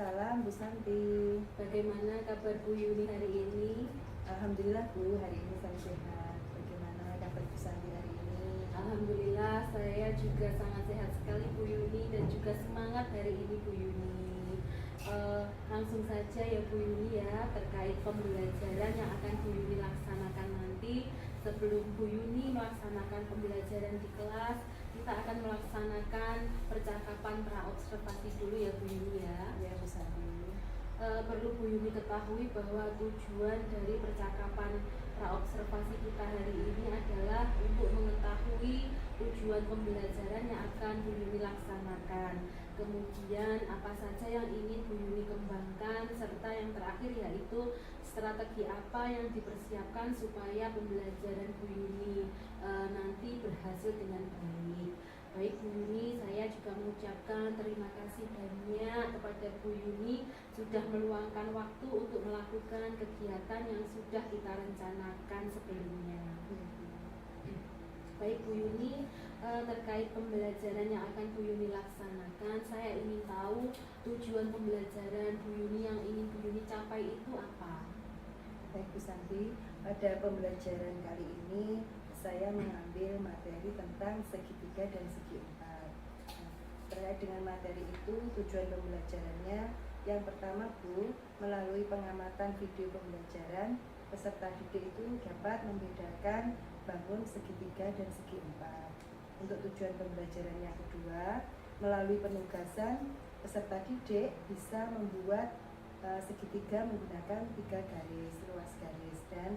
Waalaikumsalam Bu Santi. Bagaimana kabar Bu Yuni hari ini? Alhamdulillah Bu, hari ini saya sehat. Bagaimana kabar Bu Santi hari ini? Alhamdulillah saya juga sangat sehat sekali Bu Yuni dan juga semangat hari ini Bu Yuni. Langsung saja ya Bu Yuni ya, terkait pembelajaran yang akan Bu Yuni laksanakan nanti. Sebelum Bu Yuni melaksanakan pembelajaran di kelas, kita akan melaksanakan percakapan praobservasi dulu ya Bu Yuni ya. Ya Bu Santi. Perlu Bu Yuni ketahui bahwa tujuan dari percakapan praobservasi kita hari ini adalah untuk mengetahui tujuan pembelajaran yang akan Bu Yuni laksanakan, kemudian apa saja yang ingin Bu Yuni kembangkan, serta yang terakhir yaitu strategi apa yang dipersiapkan supaya pembelajaran Bu Yuni nanti berhasil dengan baik. Baik Bu Yuni, saya juga mengucapkan terima kasih banyak kepada Bu Yuni sudah meluangkan waktu untuk melakukan kegiatan yang sudah kita rencanakan sebelumnya. Baik Bu Yuni, terkait pembelajaran yang akan Bu Yuni laksanakan, saya ingin tahu tujuan pembelajaran Bu Yuni yang ingin Bu Yuni capai itu apa? Baik Bu Santi, pada pembelajaran kali ini saya mengambil materi tentang segitiga dan segi empat. Terkait dengan materi itu, tujuan pembelajarannya yang pertama Bu, melalui pengamatan video pembelajaran, peserta didik itu dapat membedakan bangun segitiga dan segi empat. Untuk tujuan pembelajaran yang kedua, melalui penugasan, peserta didik bisa membuat segitiga menggunakan 3 garis, luas garis, dan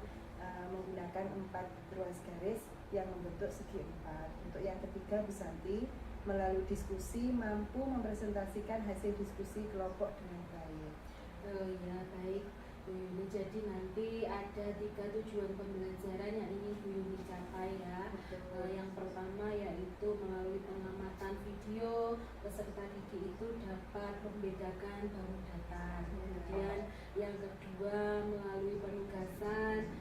menggunakan 4 ruas garis yang membentuk segi empat. Untuk yang ketiga Bu Santi, melalui diskusi mampu mempresentasikan hasil diskusi kelompok dengan baik. Oh ya baik Bu Yuni, jadi nanti ada 3 tujuan pembelajaran yang ingin Bu Yuni capai ya. Yang pertama yaitu melalui pengamatan video, peserta didik itu dapat membedakan bangun datar. Kemudian yang kedua melalui penugasan,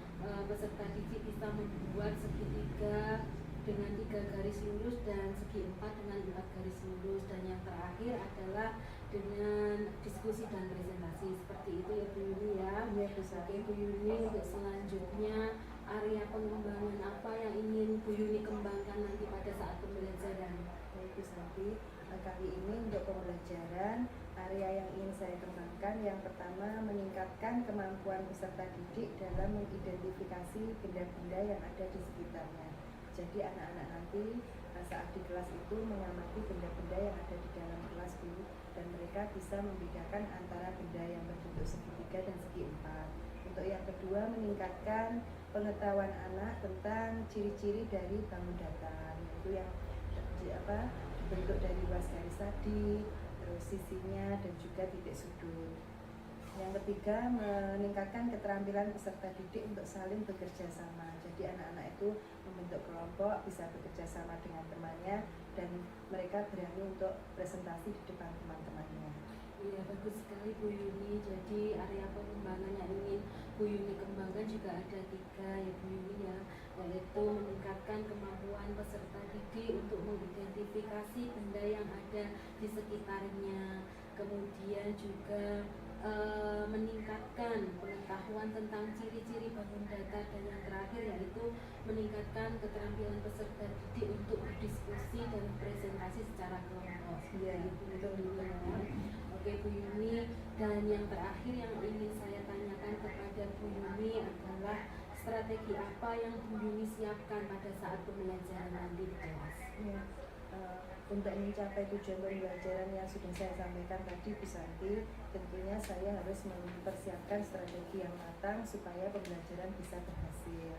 peserta didik bisa membuat segitiga dengan 3 garis lurus dan segi empat dengan 4 garis lurus, dan yang terakhir adalah dengan diskusi dan presentasi. Seperti itu ya Bu Yuni ya. Ya Bu Santi. Oke Bu Yuni, untuk selanjutnya area pengembangan apa yang ingin Bu Yuni kembangkan nanti pada saat pembelajaran? Baik Bu Santi, kali ini untuk pembelajaran area yang ingin saya kembangkan, yang pertama meningkatkan kemampuan peserta didik dalam mengidentifikasi benda-benda yang ada di sekitarnya. Jadi anak-anak nanti saat di kelas itu mengamati benda-benda yang ada di dalam kelas Bu, dan mereka bisa membedakan antara benda yang berbentuk segitiga dan segi empat. Untuk yang kedua, meningkatkan pengetahuan anak tentang ciri-ciri dari bangun datar, yaitu yang bentuk dari luas garis tadi, terus sisinya, dan juga titik sudut. Yang ketiga, meningkatkan keterampilan peserta didik untuk saling bekerja sama. Jadi anak-anak itu membentuk kelompok, bisa bekerja sama dengan temannya, dan mereka berani untuk presentasi di depan teman-temannya. Iya bagus sekali Bu Yuni. Jadi area pengembangan yang ingin Bu Yuni kembangkan juga ada 3 ya Bu Yuni ya, yaitu meningkatkan kemampuan peserta didik untuk mengidentifikasi benda yang ada di sekitarnya, kemudian juga meningkatkan pengetahuan tentang ciri-ciri bangun datar, dan yang terakhir yaitu meningkatkan keterampilan peserta didik untuk berdiskusi dan presentasi secara kelompok. Iya, betul ya. Oke Bu Yuni, dan yang terakhir yang ingin saya tanyakan kepada Bu Yuni adalah strategi apa yang Bu Yuni siapkan pada saat pembelajaran nanti di kelas? Ya, untuk mencapai tujuan pembelajaran yang sudah saya sampaikan tadi Bu Santi, tentunya saya harus mempersiapkan strategi yang matang supaya pembelajaran bisa berhasil.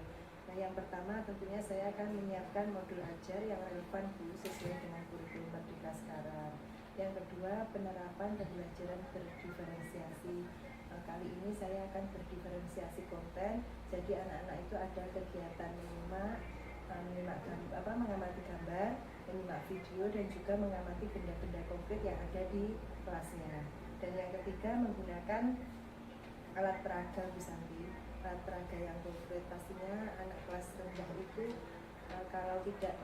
Nah, yang pertama tentunya saya akan menyiapkan modul ajar yang relevan Bu, sesuai dengan kurikulum Merdeka sekarang. Yang kedua, penerapan pembelajaran berdiferensiasi. Kali ini saya akan berdiferensiasi konten, jadi anak-anak itu ada kegiatan mengamati gambar, menyimak video, dan juga mengamati benda-benda konkret yang ada di kelasnya. Dan yang ketiga, menggunakan alat peraga Bu Santi, alat peraga yang konkret. Pastinya anak kelas rendah itu kalau tidak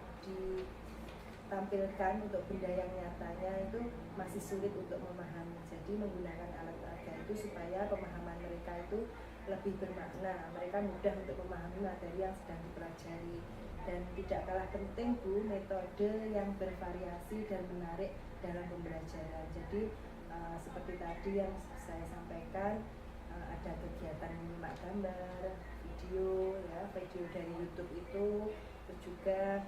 tampilkan untuk benda yang nyatanya itu masih sulit untuk memahami. Jadi menggunakan alat peraga itu supaya pemahaman mereka itu lebih bermakna, mereka mudah untuk memahami materi yang sedang dipelajari. Dan tidak kalah penting Bu, metode yang bervariasi dan menarik dalam pembelajaran. Jadi seperti tadi yang saya sampaikan, ada kegiatan menyimak gambar, video dari YouTube itu, terus juga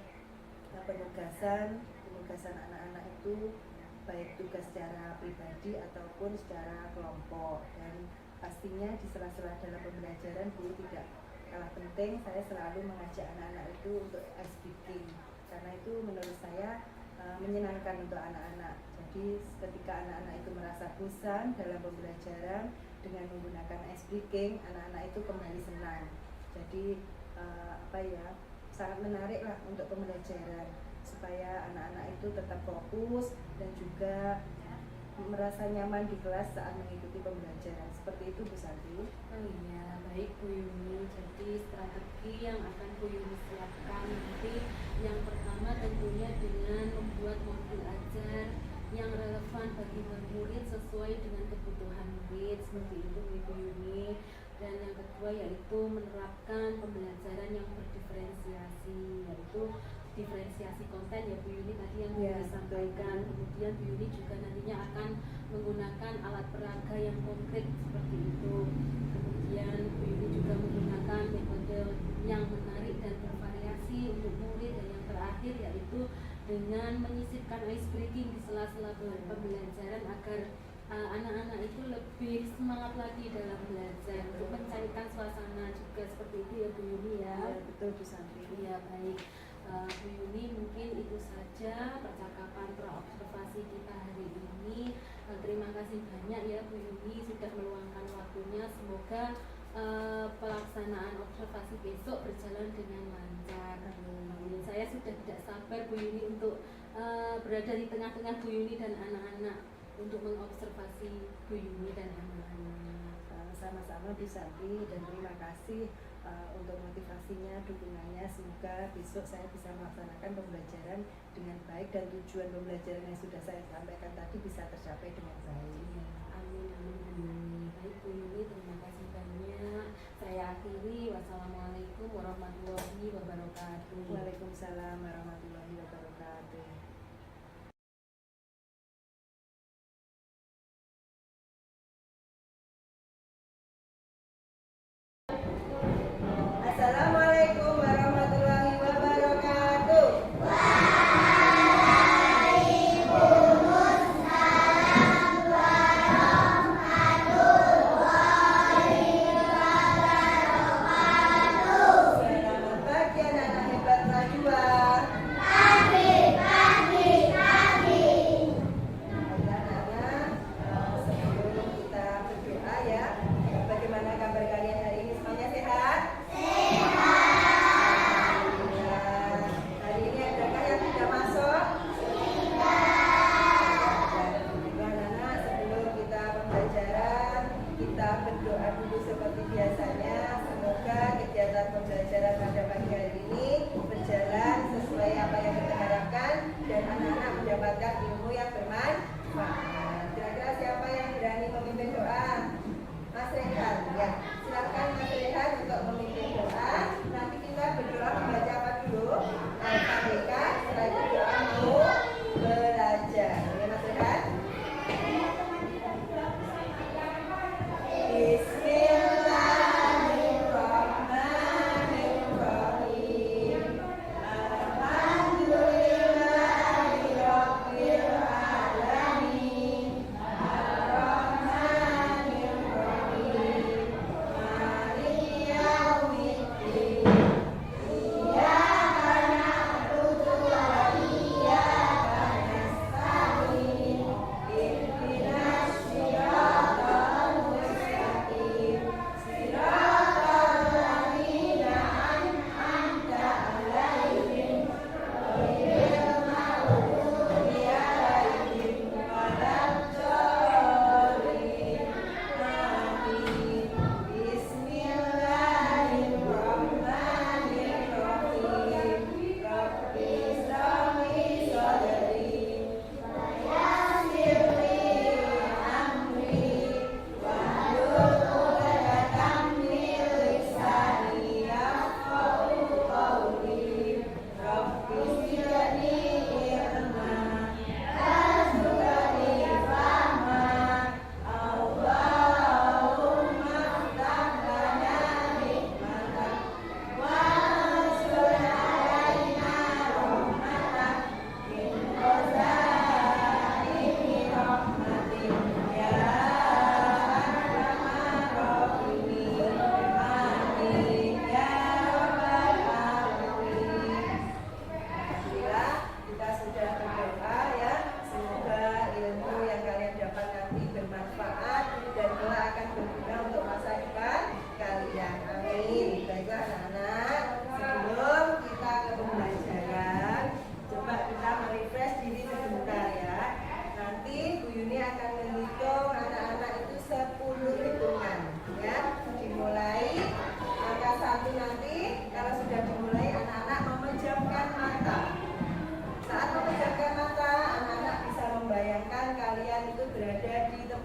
penugasan anak-anak itu baik tugas secara pribadi ataupun secara kelompok. Dan pastinya di sela-sela dalam pembelajaran Bu, tidak kalah penting saya selalu mengajak anak-anak itu untuk ice breaking, karena itu menurut saya menyenangkan untuk anak-anak. Jadi ketika anak-anak itu merasa bosan dalam pembelajaran, dengan menggunakan ice breaking, anak-anak itu kembali senang. Jadi sangat menarik lah untuk pembelajaran, supaya anak-anak itu tetap fokus dan juga merasa nyaman di kelas saat mengikuti pembelajaran. Seperti itu Bu Santi. Oh iya, baik Bu Yuni. Jadi strategi yang akan Bu Yuni siapkan nanti, yang pertama tentunya dengan membuat modul ajar yang relevan bagi murid sesuai dengan kebutuhan murid, seperti itu Bu Yuni. Dan yang kedua yaitu menerapkan pembelajaran yang berdiferensiasi, yaitu diferensiasi konten ya Bu Yuni tadi yang disampaikan. Kemudian Bu Yuni juga nantinya akan menggunakan alat peraga yang konkret seperti itu. Kemudian Bu Yuni juga menggunakan metode yang menarik dan bervariasi untuk murid. Dan yang terakhir yaitu dengan menyisipkan ice breaking di sela-sela pembelajaran agar anak-anak itu lebih semangat lagi dalam belajar, untuk mencairkan suasana juga, seperti itu ya Bu Yuni ya. Ya betul Bu Santi. Ya baik. Bu Yuni, mungkin itu saja percakapan praobservasi kita hari ini. Terima kasih banyak ya Bu Yuni sudah meluangkan waktunya. Semoga pelaksanaan observasi besok berjalan dengan lancar. Amin. Saya sudah tidak sabar Bu Yuni untuk berada di tengah-tengah Bu Yuni dan anak-anak, untuk mengobservasi Bu Yuni dan anak-anak. Sama-sama Bu Santi, dan terima kasih untuk motivasinya, dukungannya. Semoga besok saya bisa melaksanakan pembelajaran dengan baik dan tujuan pembelajaran yang sudah saya sampaikan tadi bisa tercapai dengan baik. Ya, amin amin Bu Yuni. Baik Bu Yuni, terima kasih banyak. Saya akhiri. Wassalamualaikum warahmatullahi wabarakatuh. Waalaikumsalam warahmatullahi wabarakatuh. Assalamualaikum warahmatullahi wabarakatuh.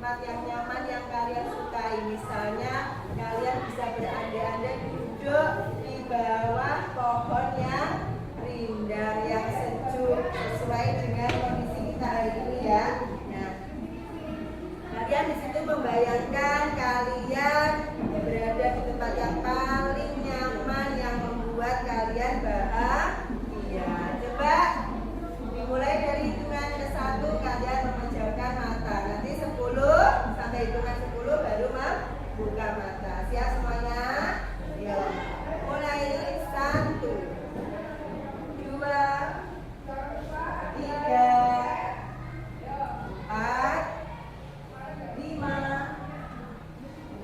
tempat yang nyaman yang kalian sukai. Misalnya kalian bisa berandai-andai duduk di bawah pohon yang rindang, yang sejuk, sesuai dengan kondisi kita hari ini ya. Nah, kalian di situ membayangkan kalian berada di tempat yang paling nyaman yang membuat kalian bahagia. Coba dimulai dari hitungan ke-1 kalian memejamkan mata. Nanti 10 sampai hitungan 10 baru membuka mata. Siap semuanya? Yuk. Mulai 1 2 3 4 5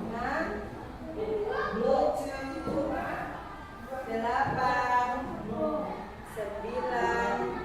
6 7 8 9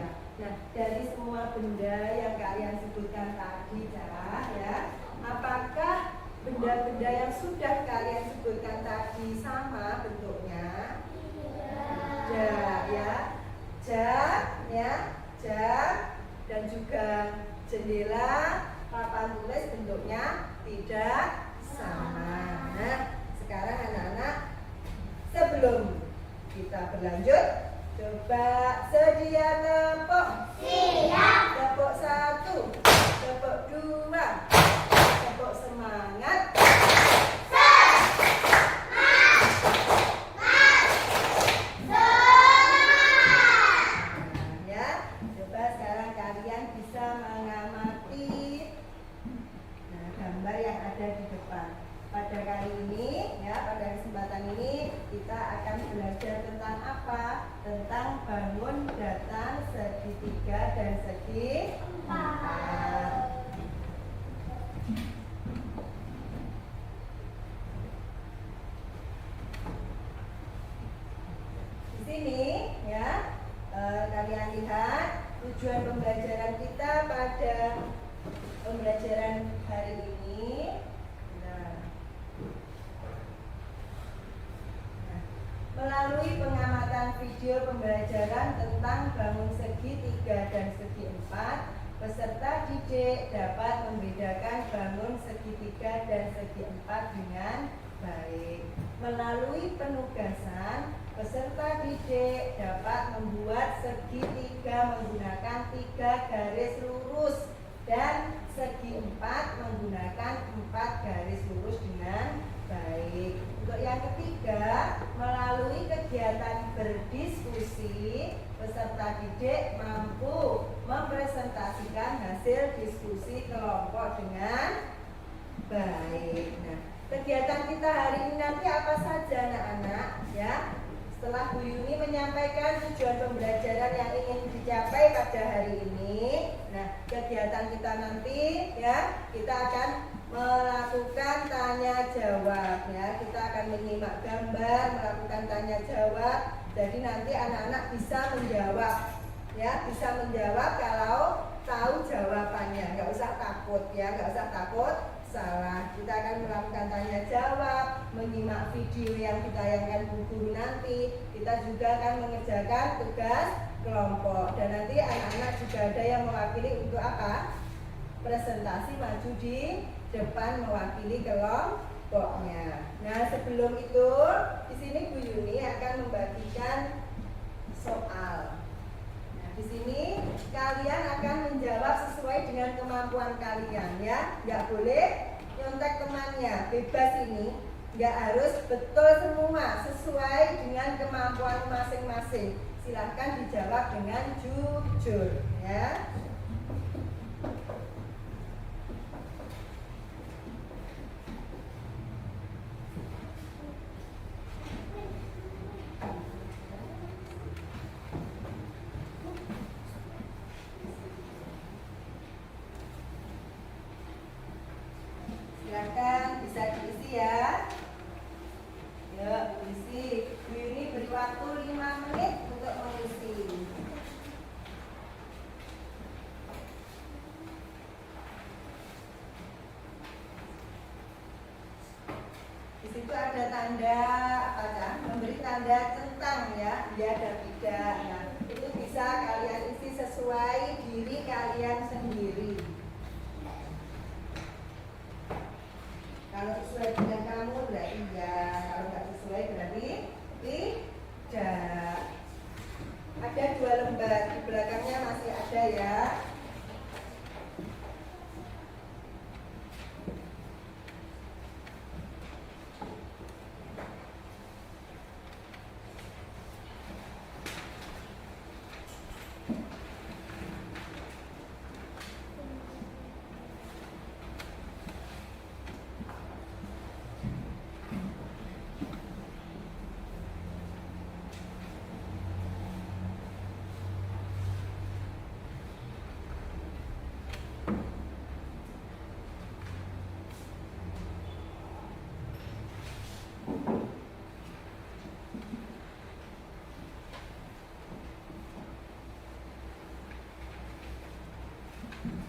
Ya. Nah, dari semua benda yang kalian sebutkan tadi, ya, apakah benda-benda yang sudah kalian sebutkan tadi sama bentuknya? Tidak, ya. Jam, ya, jam, dan juga jendela, papan tulis bentuknya tidak sama. Nah, sekarang anak-anak, sebelum kita berlanjut, coba sedia tepuk. Siap. Tepuk 1, tepuk 2, tepuk semangat. Pada kali ini, ya, pada kesempatan ini kita akan belajar tentang apa? Tentang bangun datar segitiga dan segi empat. Di sini, ya, kalian lihat tujuan pembelajaran kita pada pembelajaran hari ini. Melalui pengamatan video pembelajaran tentang bangun segitiga dan segi empat, peserta didik dapat membedakan bangun segitiga dan segi empat dengan baik. Melalui penugasan, peserta didik dapat membuat segitiga menggunakan 3 garis lurus dan segi empat menggunakan 4 garis lurus dengan baik. Untuk yang ketiga, melalui kegiatan berdiskusi, peserta didik mampu mempresentasikan hasil diskusi kelompok dengan baik. Nah, kegiatan kita hari ini nanti apa saja anak-anak, ya? Setelah Bu Yuni menyampaikan tujuan pembelajaran yang ingin dicapai pada hari ini, nah, kegiatan kita nanti, ya, kita akan melakukan tanya jawab, ya. Kita akan menyimak gambar, melakukan tanya jawab. Jadi nanti anak-anak bisa menjawab, ya, bisa menjawab kalau tahu jawabannya. Nggak usah takut, ya, nggak usah takut salah. Kita akan melakukan tanya jawab, menyimak video yang ditayangkan Bu Guru nanti. Kita juga akan mengerjakan tugas kelompok. Dan nanti anak-anak juga ada yang mewakili untuk apa? Presentasi maju di depan mewakili kelompoknya. Nah, sebelum itu, di sini Bu Yuni akan membagikan soal. Nah, di sini kalian akan menjawab sesuai dengan kemampuan kalian, ya. Nggak boleh nyontek temannya, bebas ini. Nggak harus betul semua, sesuai dengan kemampuan masing-masing. Silahkan dijawab dengan jujur, ya. Silakan bisa diisi, ya. Yuk, diisi. Bu Yuni beri waktu 5 menit untuk mengisi. Di situ ada tanda apa kan? Memberi tanda centang, ya. Ya dan tidak. Nah, itu bisa kalian isi sesuai diri kalian sendiri. Kalau sesuai dengan kamu berarti iya, kalau nggak sesuai berarti tidak. Ada 2 lembar, di belakangnya masih ada, ya. Lagi.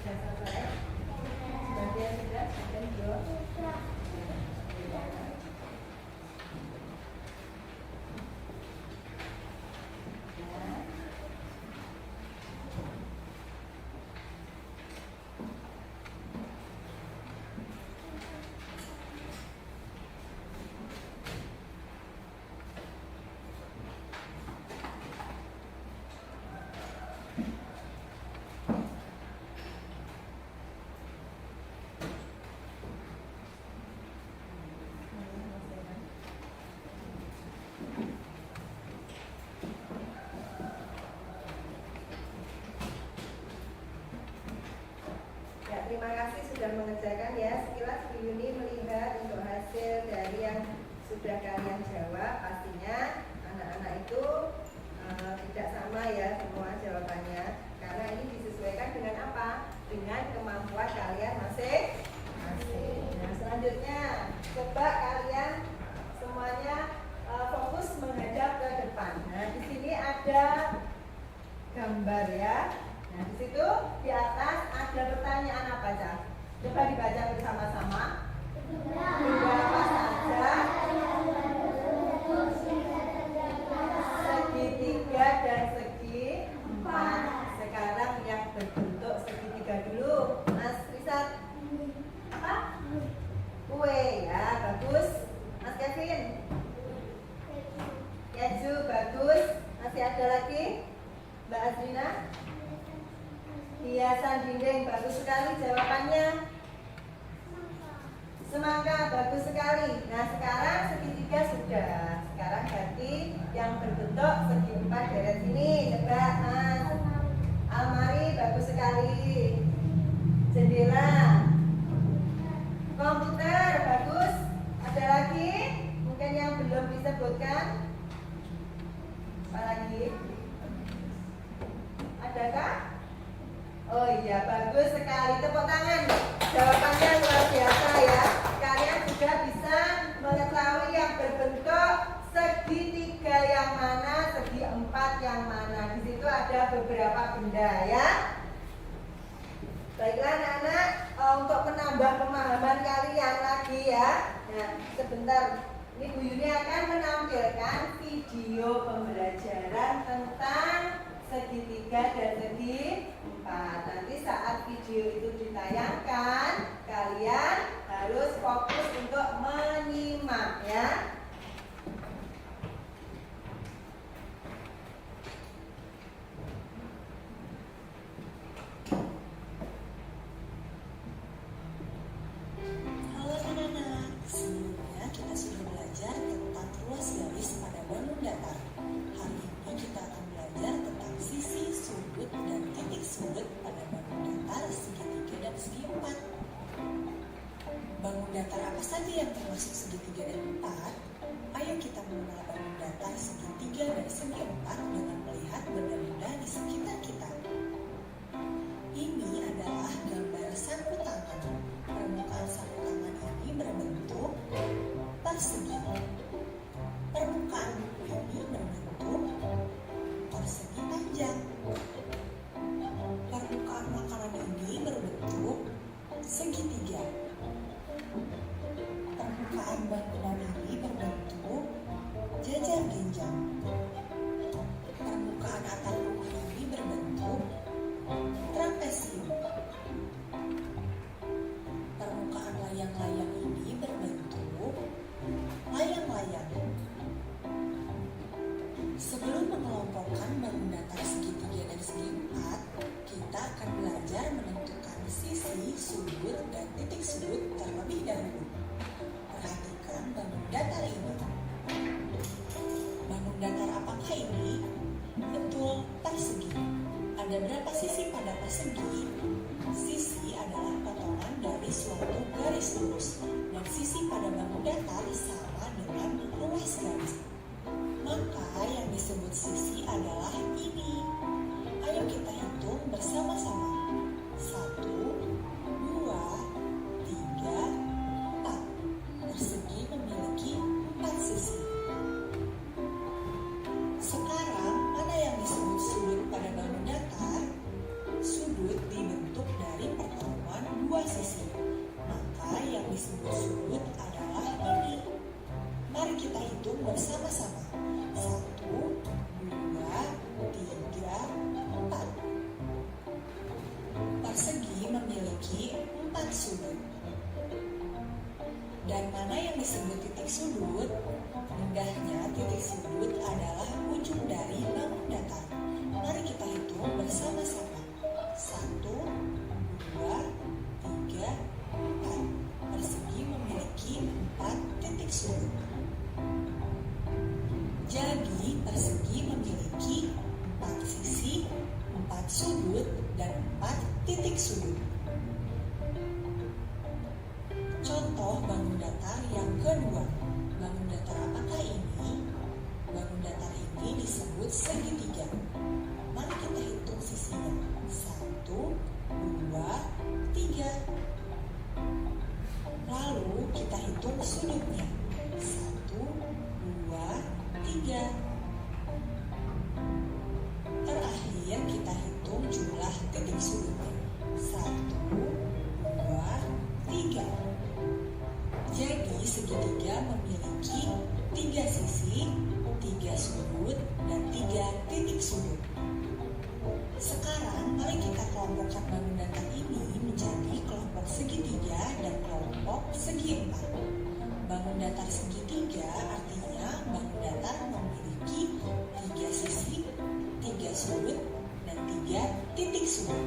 Sudah selesai? Sebagian sudah, sebagian belum? Ya, terima kasih sudah mengerjakan ya. Sekilas Bu Yuni melihat untuk hasil dari yang sudah kalian jawab, pastinya anak-anak itu tidak sama ya semua jawabannya, karena ini disesuaikan dengan apa? Dengan kemampuan kalian masing-masing. Nah, selanjutnya coba kalian semuanya fokus menghadap ke depan. Nah, di sini ada gambar ya. Nah, di situ di atas ada pertanyaan apa, Cak? Coba dibaca bersama-sama. Benda apa saja segitiga dan segi empat. Sekarang yang berbentuk segitiga dulu. Mas Rizat. Apa? Kue ya, bagus. Mas Kevin. Keju, bagus. Masih ada lagi? Mbak Azrina. Hiasan dinding, bagus sekali jawabannya. Semangka, bagus sekali. Nah, sekarang segitiga sudah. Sekarang ganti yang berbentuk segi empat dari sini. Coba, Mas. Almari, bagus sekali. Jendela. Komputer, bagus. Ada lagi? Mungkin yang belum disebutkan. Apa lagi? Adakah? Oh iya, bagus sekali. Tepuk tangan. Jawabannya luar biasa ya. Kalian juga bisa mengetahui yang berbentuk segitiga yang mana, segi empat yang mana. Di situ ada beberapa benda ya. Baiklah anak-anak, untuk menambah pemahaman kalian lagi ya. Nah, sebentar. Ini Bu Yuni akan menampilkan video pembelajaran tentang segitiga dan segi empat. Nanti saat video itu ditayangkan, kalian harus fokus untuk menyimak ya. Halo anak-anak, Bangun datar apa saja yang termasuk segitiga dan empat? Ayo kita mengenal bangun datar segitiga dan segi empat dengan melihat benda-benda di sekitar kita. Ini adalah gambar sapu tangan. Permukaan sapu tangan ini berbentuk persegi. Permukaan buku ini berbentuk persegi panjang. Permukaan makanan ini berbentuk segitiga. Permukaan bangunan ini berbentuk jajar genjang. Permukaan atap rumah ini berbentuk trapesium. Permukaan layang-layang ini berbentuk layang-layang. Sebelum mengelompokkan bangun datar segitiga dan segi empat, kita akan belajar menentukan sisi, sudut, dan titik sudut terlebih dahulu. Perhatikan bangun datar ini. Bangun datar apakah ini? Betul, persegi. Ada berapa sisi pada persegi? Sisi adalah potongan dari suatu garis lurus, dan sisi pada bangun datar sama dengan luas garis. Maka yang disebut sisi adalah ini. Ayo kita hitung bersama-sama. 1, 2, 3, 4. Persegi memiliki 4 sisi. Sekarang, mana yang disebut sudut pada bangun datar? Sudut dibentuk dari pertemuan 2 sisi. Maka yang disebut sudut adalah ini. Mari kita hitung bersama-sama. 1, 2, 3, 4. Persegi memiliki 4 sudut. Dan mana yang disebut titik sudut? Mudahnya, titik sudut adalah ujung dari bangun datar. Mari kita hitung bersama-sama. 1, 2, 3, 4. Persegi memiliki 4 titik sudut. Jadi, persegi memiliki 4 sisi, 4 sudut, dan 4 titik sudut. Contoh bangun datar yang kedua. Bangun datar apakah ini? Bangun datar ini disebut segitiga. Mari kita hitung sisinya. 1, 2, 3. Lalu kita hitung sudutnya. 1, 2, 3. Terakhir kita hitung jumlah titik sudutnya. 1, 2, 3. Jadi segitiga memiliki 3 sisi, 3 sudut, dan 3 titik sudut. Sekarang mari kita kelompokkan bangun datar ini menjadi kelompok segitiga dan kelompok segi empat. Bangun datar segitiga artinya bangun datar memiliki 3 sisi, 3 sudut, dan 3 titik sudut.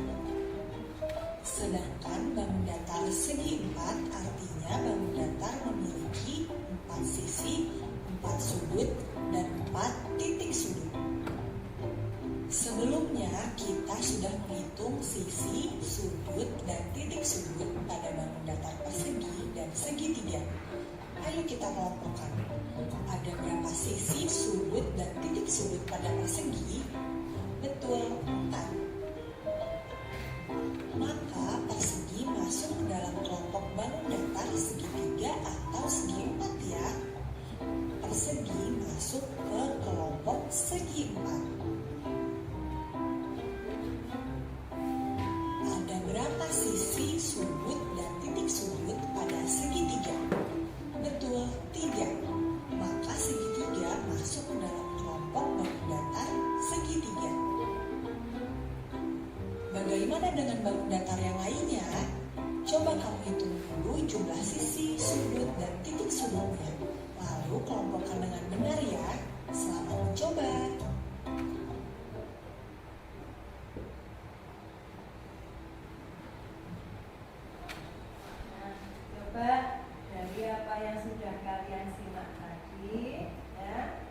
Sedangkan bangun datar segi empat artinya bangun datar memiliki 4 sisi, 4 sudut, dan 4 titik sudut. Sebelumnya kita sudah menghitung sisi, sudut, dan titik sudut pada bangun datar persegi dan segitiga. Ayo kita kelompokkan. Ada berapa sisi, sudut, dan titik sudut pada persegi? Betul, 4. Maka persegi masuk ke dalam kelompok bangun datar segitiga atau segi empat ya. Persegi masuk ke kelompok segi empat. Ada berapa sisi, sudut, dan titik sudut pada segitiga? Betul, 3. Maka segitiga masuk ke dalam kelompok bangun datar segitiga. Bagaimana dengan bangun datar yang lainnya? Coba kamu hitung dulu jumlah sisi, sudut, dan titik sudutnya. Lalu kelompokkan dengan benar ya. Selamat mencoba. Nah, coba dari apa yang sudah kalian simak tadi, ya,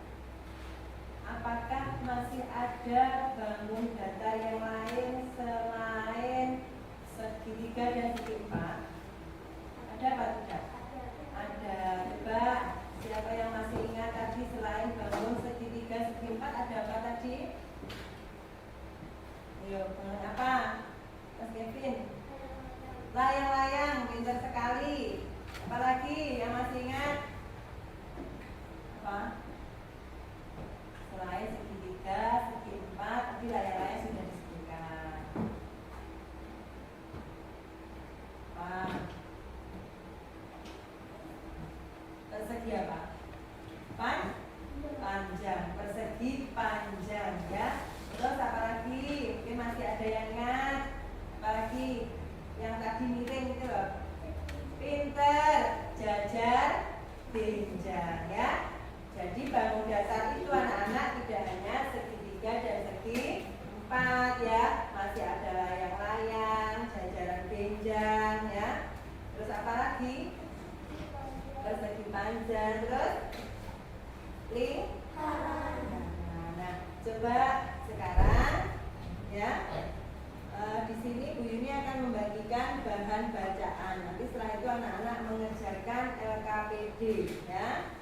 apakah masih ada bangun datar yang lain selain segitiga dan segi empat? Ada apa tidak? lagi yang masih ingat? Apa? Selain segitiga, segi 4, tadi layar-layar sudah disebutkan. Apa? Persegi apa? Panjang. Persegi panjang ya. Terus apa lagi? Mungkin masih ada yang ingat? Apa lagi? Yang tadi miring itu loh. Pinter, jajar, benjang ya. Jadi bangun dasar itu anak-anak tidak hanya segitiga dan segi 4 ya. Masih ada layang-layang, jajaran benjang ya. Terus apa lagi? Persegi panjang, terus lingkaran. Nah, coba sekarang ya. Di sini Bu Yuni akan membagikan bahan bacaan. Nanti setelah itu anak-anak mengerjakan LKPD ya.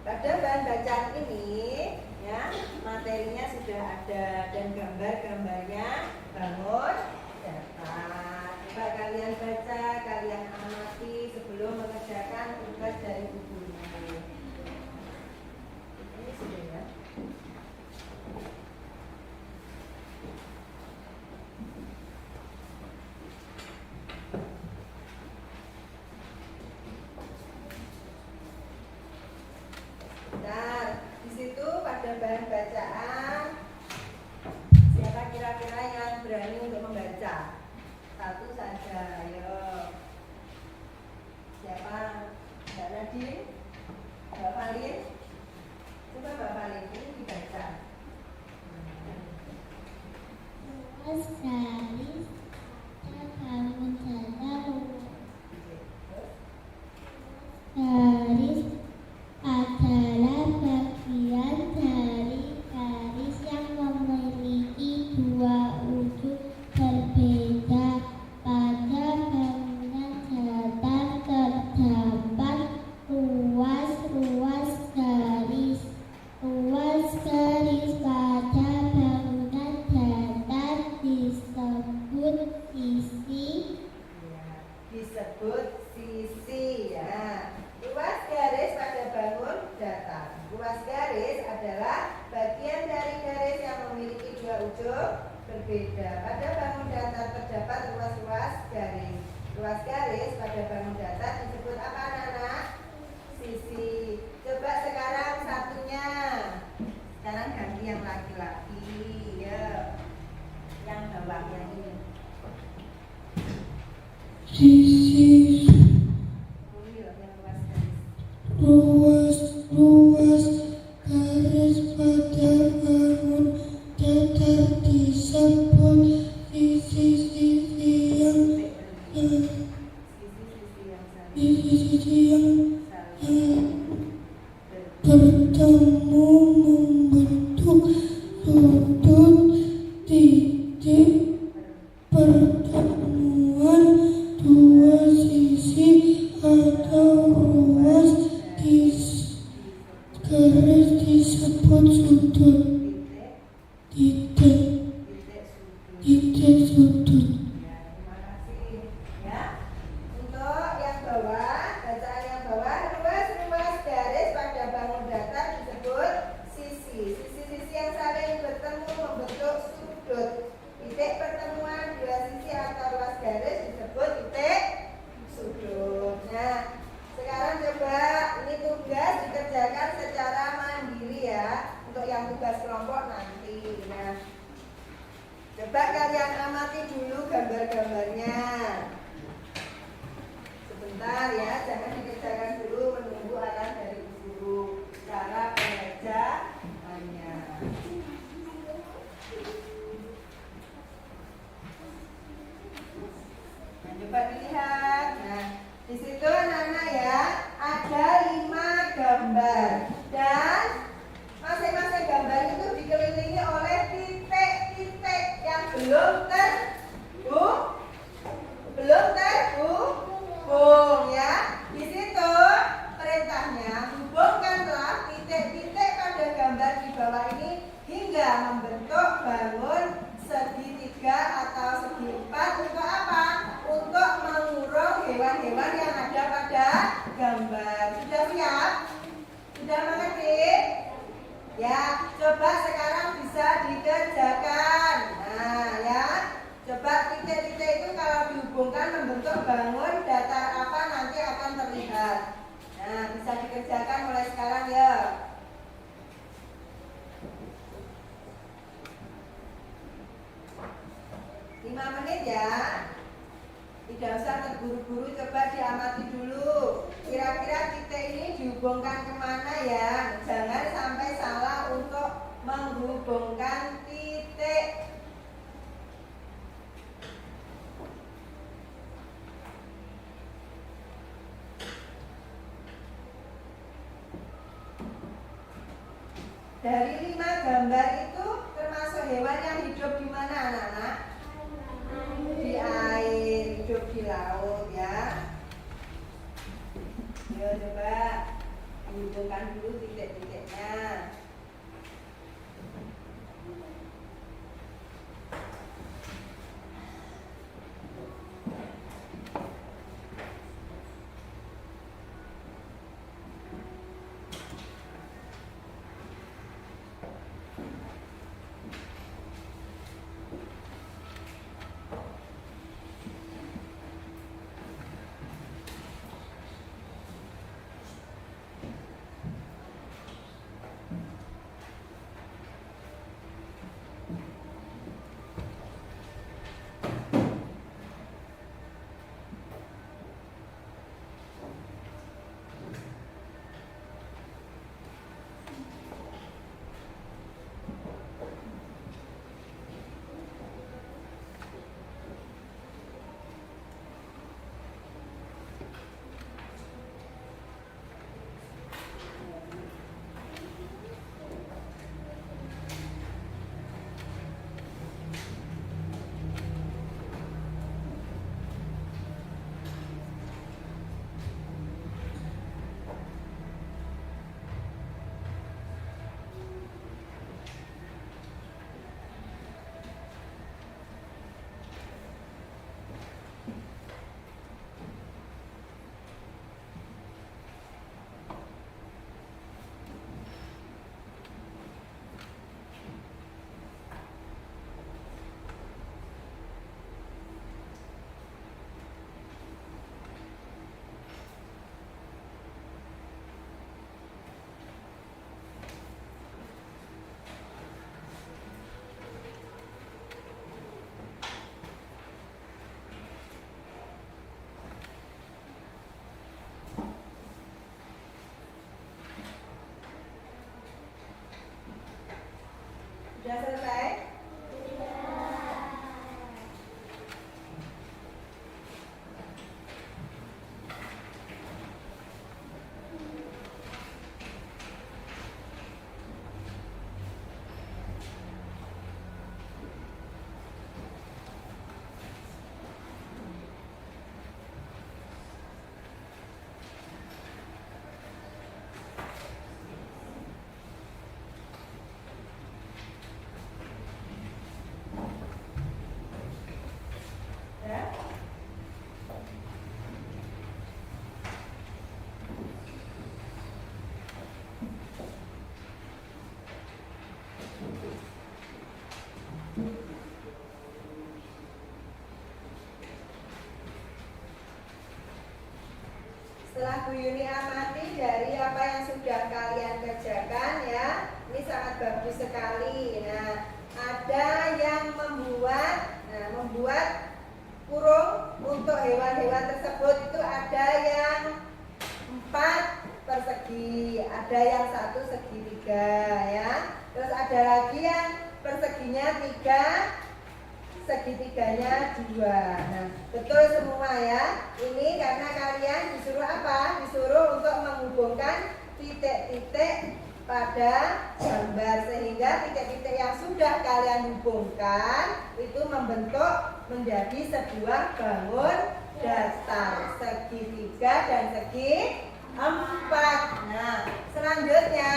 Pada bahan bacaan ini ya, materinya sudah ada dan gambar-gambarnya bangun datar. Coba kalian baca, kalian amati sebelum mengerjakan tugas dari Bu Guru. Ini sudah ya. Nah, di situ pada bahan bacaan siapa kira-kira yang berani untuk membaca? Satu saja, ayo. Siapa? Mbak Nadine? Mbak Valin? Coba Mbak Valin, ini dibaca. Luas garis pada bangun dasar garis adalah bagian dari garis yang memiliki dua ujung berbeda. Pada bangunan datar terdapat ruas garis. Ruas garis pada bangunan datar disebut sisi. Ya, disebut sisi ya. Ruas garis pada bangun datar. Ruas garis adalah bagian dari garis yang memiliki dua ujung berbeda. Pada bangun datar terdapat ruas-ruas garis. Ruas garis pada bangun datar disebut apa anak-anak? Sisi. Coba sekarang satunya. Sekarang ganti yang laki-laki ya. Yang bawah yang ini. Sisi Oh iya, yang ruas garis. ruas garis pada bangun datar disebut sisi-sisi yang Sisi-sisi yang saling bertemu membentuk sudut titik pertemuan dua sisi atau ruas garis disebut sudut. Titik sudut. Ya, terima kasih. Ya. Untuk yang bawah, bacaan yang bawah, ruas garis pada bangun datar disebut sisi. Sisi-sisi yang saling bertemu membentuk sudut. Titik pertemuan dua sisi atau ruas garis disebut titik sudut. Nah, sekarang coba ini tugas dikerjakan secara mandiri ya. Untuk yang tugas kelompok nanti. Nah, coba kalian amati dulu gambar-gambarnya. Sebentar ya, jangan dikerjakan dulu, menunggu arahan dari Bu Guru. Cara pengerjaannya. Nah, coba dilihat. Nah, di situ anak-anak ya, ada 5 gambar dan masing-masing gambar itu dikelilingi oleh titik-titik yang belum terhubung ya. Di situ perintahnya hubungkanlah titik-titik pada gambar di bawah ini hingga membentuk bangun segitiga bagi 4 untuk apa? Untuk mengurung hewan-hewan yang ada pada gambar. Sudah siap? Sudah mengerti? Ya, coba sekarang bisa dikerjakan. Nah, ya. Coba titik-titik itu kalau dihubungkan membentuk bangun datar apa nanti akan terlihat. Nah, bisa dikerjakan mulai sekarang ya. 5 menit ya. Tidak usah terburu-buru, coba diamati dulu. Kira-kira titik ini dihubungkan kemana ya? Jangan sampai salah untuk menghubungkan titik. Dari 5 gambar itu termasuk hewan yang hidup di mana anak-anak? Di air, hidup di laut ya. Yuk coba dihubungkan dulu titik-titiknya. Sudah selesai? Ya? Setelah Bu Yuni amati dari apa yang sudah kalian kerjakan ya, ini sangat bagus sekali. Nah, ada yang membuat kurung untuk hewan-hewan tersebut itu ada yang 4 persegi, ada yang 1 segitiga ya. Terus ada lagi yang perseginya 3, segitiganya 2. Nah, betul semua ya. Ini karena kalian disuruh apa? Disuruh untuk menghubungkan titik-titik pada gambar, sehingga titik-titik yang sudah kalian hubungkan itu membentuk menjadi sebuah bangun datar segitiga dan segi 4. Nah, selanjutnya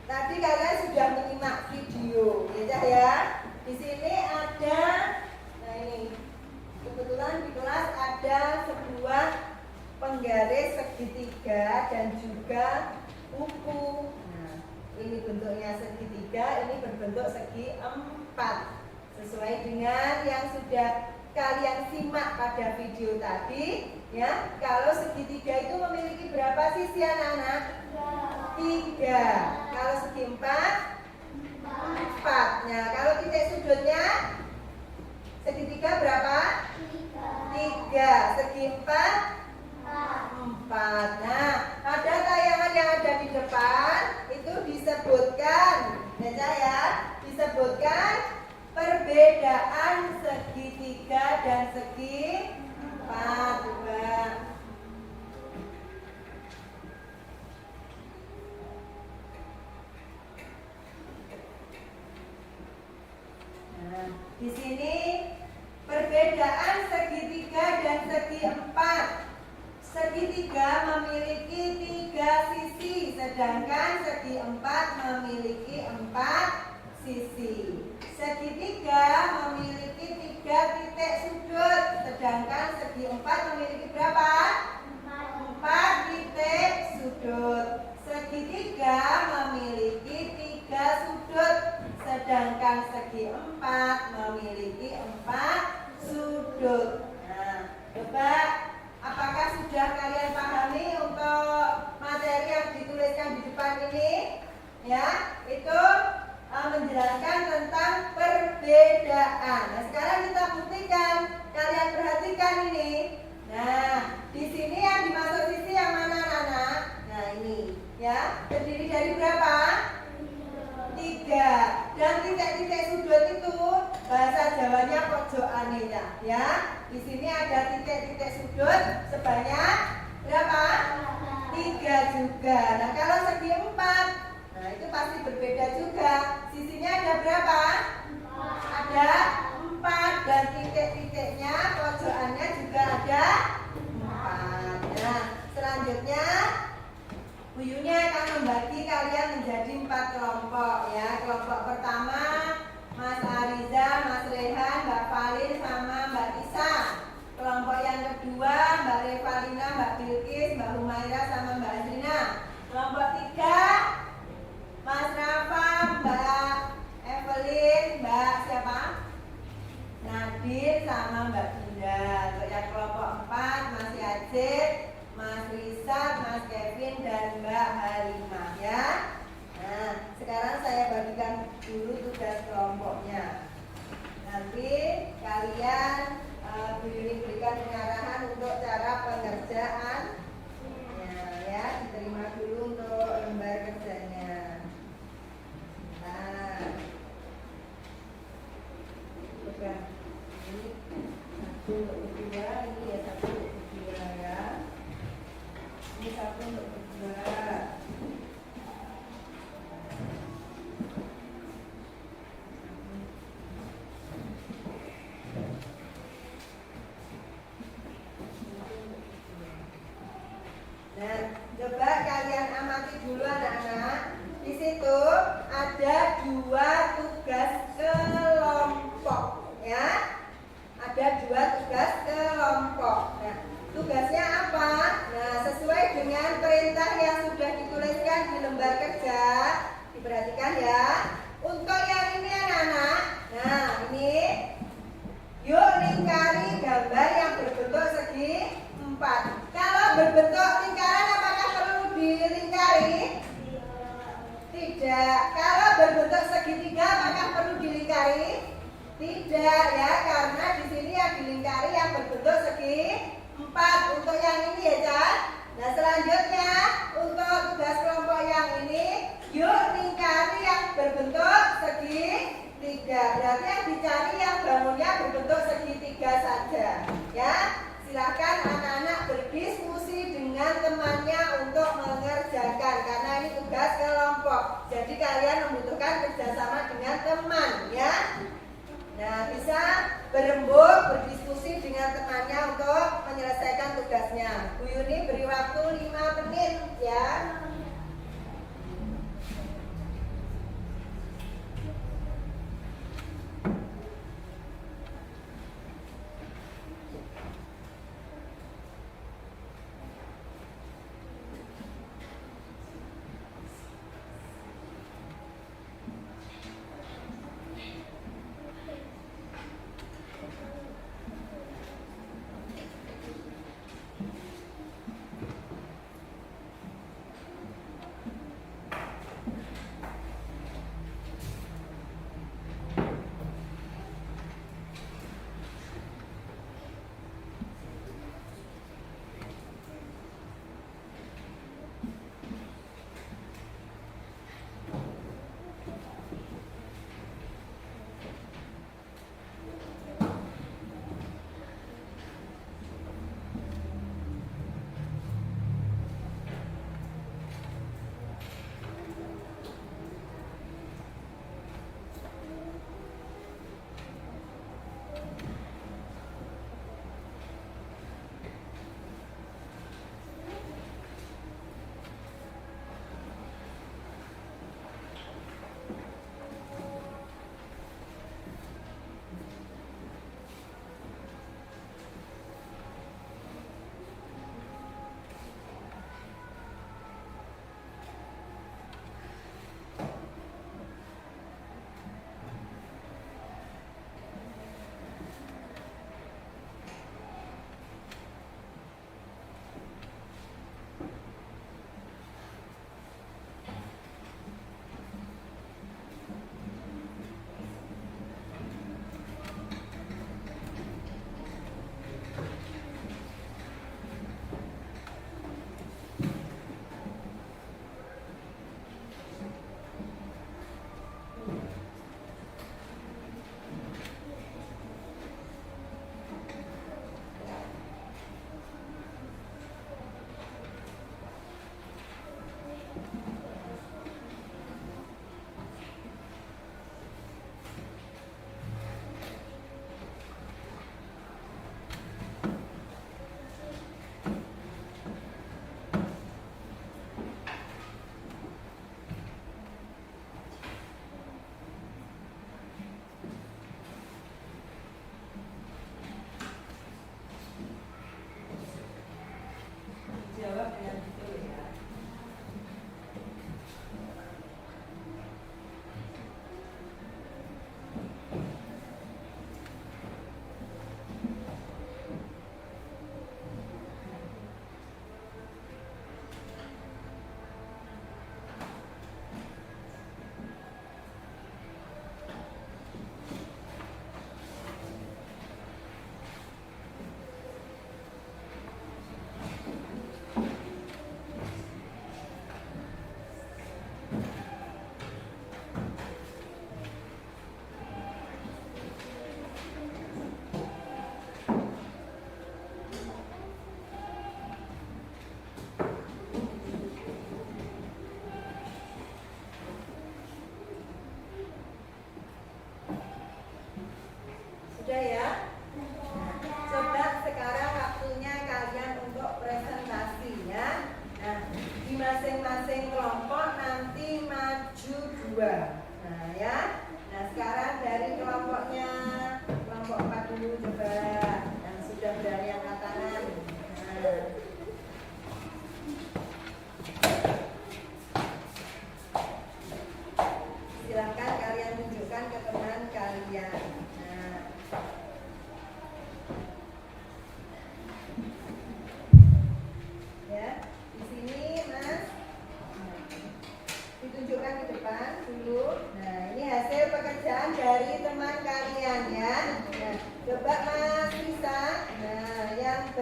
tadi kalian sudah menyimak video, ya. Di sini segitiga ini berbentuk segi 4 sesuai dengan yang sudah kalian simak pada video tadi ya. Kalau segitiga itu memiliki berapa sisi anak-anak? 3. Kalau segi 4? 4. Nah, kalau titik sudutnya segitiga berapa? 3. Segi 4? 4. Nah, pada tayangan yang ada di depan itu disebutkan, ya, disebutkan perbedaan segitiga dan segi 4 juga. Nah, di sini perbedaan segitiga dan segi 4. Segitiga memiliki 3 sisi, sedangkan segi 4 memiliki 4 sisi. Segitiga memiliki 3 titik sudut, sedangkan segi 4 memiliki berapa? 4 titik sudut. Segitiga memiliki 3 sudut, sedangkan segi 4 memiliki 4 sudut. Nah, coba apakah sudah kalian pahami untuk materi yang dituliskan di depan ini? Ya, itu menjelaskan tentang perbedaan. Nah, sekarang kita buktikan. Kalian perhatikan ini. Nah, di sini yang dimaksud sisi yang mana, anak-anak? Nah, ini ya, terdiri dari berapa? 3. Dan titik-titik sudut itu bahasa Jawanya pojokan ya. Di sini ada titik-titik sudut sebanyak berapa? 3 juga. Nah, kalau segi 4, nah itu pasti berbeda juga. Sisinya ada berapa? Ada 4 dan titik-titiknya pojokannya juga ada 4. Nah, selanjutnya Bu Yuni akan membagi kalian menjadi 4 kelompok ya. Kelompok pertama Mas Ariza, Mas Rehan, Mbak Valin sama Mbak Tisa. Kelompok yang kedua Mbak Revalina, Mbak Bilkis, Mbak Humaira sama Mbak Azrina. Kelompok 3 Mas Rafa, Mbak Evelyn, Mbak siapa? Nadir sama Mbak Dinda. Untuk yang kelompok 4 Mas Yajid, Mas Rizat, Mas Kevin dan Mbak Halimah ya. Nah, sekarang saya bagikan dulu tugas kelompoknya. Nanti kalian Bu Yuni berikan pengarahan untuk cara pengerjaan. Ya, diterima dulu untuk lembar kerjanya. Nah, bukan ini satu untuk berdua, ini ya satu untuk berdua ya. Ini satu untuk berdua. Nah, coba kalian amati dulu anak-anak. Di situ ada 2 tugas kelompok ya. Ada 2 tugas kelompok. Nah, tugasnya apa? Nah, sesuai dengan perintah yang sudah dituliskan di lembar kerja, diperhatikan ya. Untuk yang ini anak-anak, nah ini, yuk lingkari gambar yang berbentuk segi 4. Kalau berbentuk lingkaran apakah perlu dilingkari? Tidak. Kalau berbentuk segitiga apakah perlu dilingkari? Tidak ya, karena di sini yang dilingkari yang berbentuk segi 4. Untuk yang ini ya, Cak. Nah, selanjutnya untuk tugas kelompok yang ini, yuk lingkari yang berbentuk segi 3. Berarti yang dicari yang bangunnya berbentuk segitiga saja. Ya, silakan anak-anak berdiskusi dengan temannya untuk mengerjakan karena ini tugas kelompok. Jadi kalian membutuhkan kerjasama dengan teman, ya. Nah, bisa berembuk berdiskusi dengan temannya untuk menyelesaikan tugasnya. Bu Yuni beri waktu 5 menit, ya.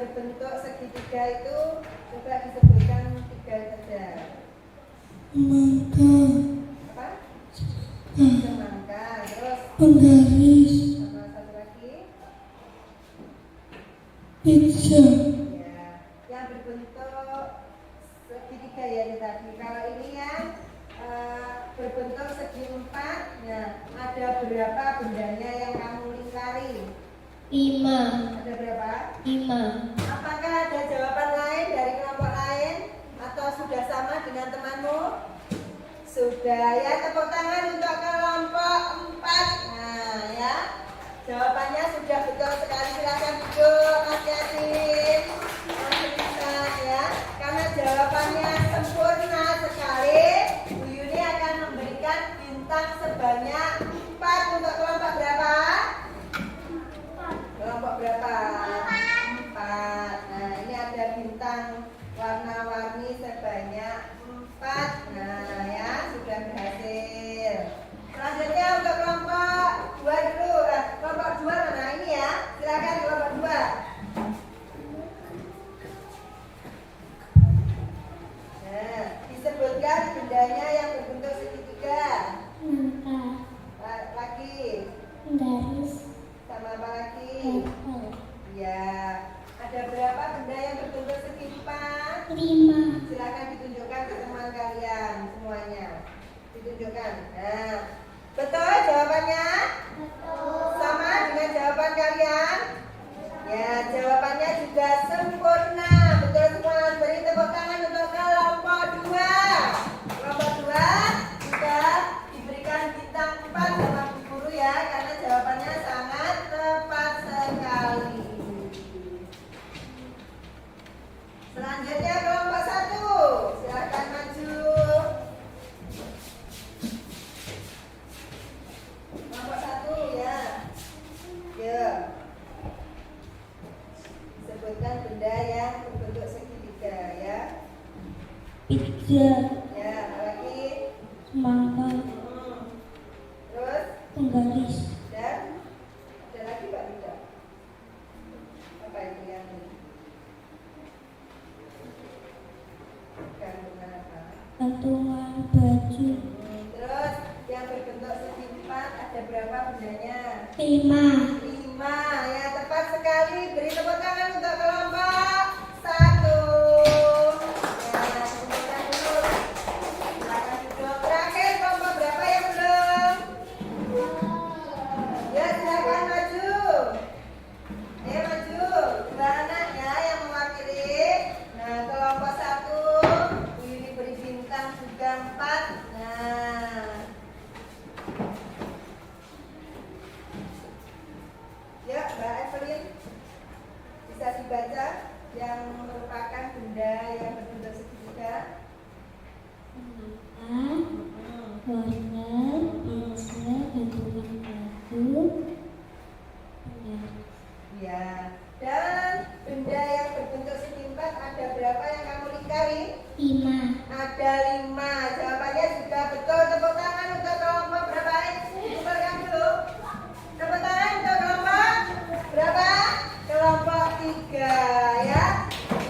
berbentuk segitiga itu coba disebutkan 3 saja. Semangka, Apa? semangka, Semangka. Terus penggaris, sama satu lagi. pizza, Ya, yang berbentuk segitiga ya ini tadi. Kalau ini yang berbentuk segi 4, nah ada berapa bendanya yang kamu lingkari? 5, Ada berapa? 5. Apakah ada jawaban lain dari kelompok lain atau sudah sama dengan temanmu? Sudah ya, tepuk tangan untuk kelompok 4. Nah ya, jawabannya sudah betul sekali. Silakan duduk Mas Yasin, Mas Rizal ya. Karena jawabannya sempurna sekali, Bu Yuni akan memberikan bintang sebanyak 4 untuk kelompok berapa? Kelompok berapa? 4. Nah, ini ada bintang warna-warni sebanyak 4. Nah, ya, sudah berhasil. Selanjutnya untuk kelompok 2 dulu. Kelompok 2 mana ini ya? Silakan kelompok 2. Nah, disebutkan bendanya yang berbentuk segitiga. Semangka, Lagi. penggaris, Sama apa lagi? apel. Ya, ada berapa benda yang berbentuk segi 4? 5. Silakan ditunjukkan ke teman kalian semuanya. Ditunjukkan. Nah, betul jawabannya? Betul. Sama dengan jawaban kalian? Ya, jawabannya juga sempurna. Betul semua. Beri tepuk tangan untuk kelompok 2. Kelompok 2 juga diberikan bintang 4 sama Bu Guru ya, karena jawabannya sangat tepat sekali. Selanjutnya kelompok 1. Silakan maju. Kelompok 1 ya. Ya. Sebutkan benda yang berbentuk segitiga ya. Pizza, Ya, apa lagi? semangka, Terus penggaris, dan ada lagi Pak Rida? Apa itu yang ini? Gantungan apa? gantungan baju. Terus yang berbentuk segi 4 ada berapa bendanya? 5. 5. Ya, tepat sekali. Beri tepuk tangan untuk kelompok 1. Ya, sebentar dulu. Silakan duduk. Terakhir kelompok berapa yang belum? Ya, silakan maju. Maju. 2 anak ya yang mewakili. Nah, kelompok 1 Bu Yuni beri bintang juga 4. Nah, ya Mbak Evelyn, bisa dibaca yang merupakan benda yang berbentuk segitiga. Semangka, warna, pizza, gantungan baju, penggaris. Ya, dan benda yang berbentuk segi 4 ada berapa yang kamu lingkari? 5. Ada 5. Jawabannya juga betul. Tepuk tangan untuk kelompok berapa? Dikumpulkan dulu. Tepuk tangan untuk kelompok berapa? Kelompok 3 ya.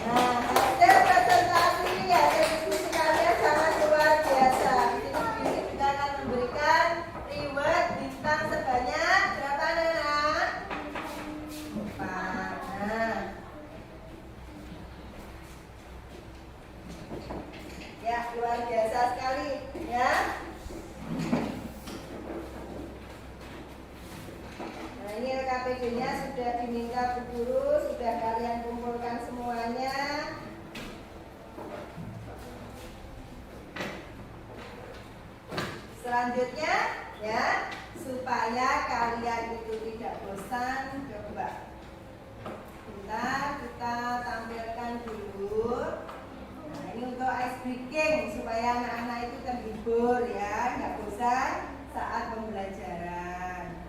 Nah, hasil presentasi ya, diskusi kalian sangat luar biasa. Di sini kita akan memberikan reward bintang sebanyak berapa anak? 4. Nah. Ya, luar biasa sekali ya. Nah, ini LKPD-nya sudah diminta Bu Guru, sudah kalian kumpulkan semuanya. Selanjutnya ya, supaya kalian itu tidak bosan, coba kita tampilkan dulu. Nah, ini untuk ice breaking supaya anak-anak itu terhibur ya, nggak bosan saat pembelajaran.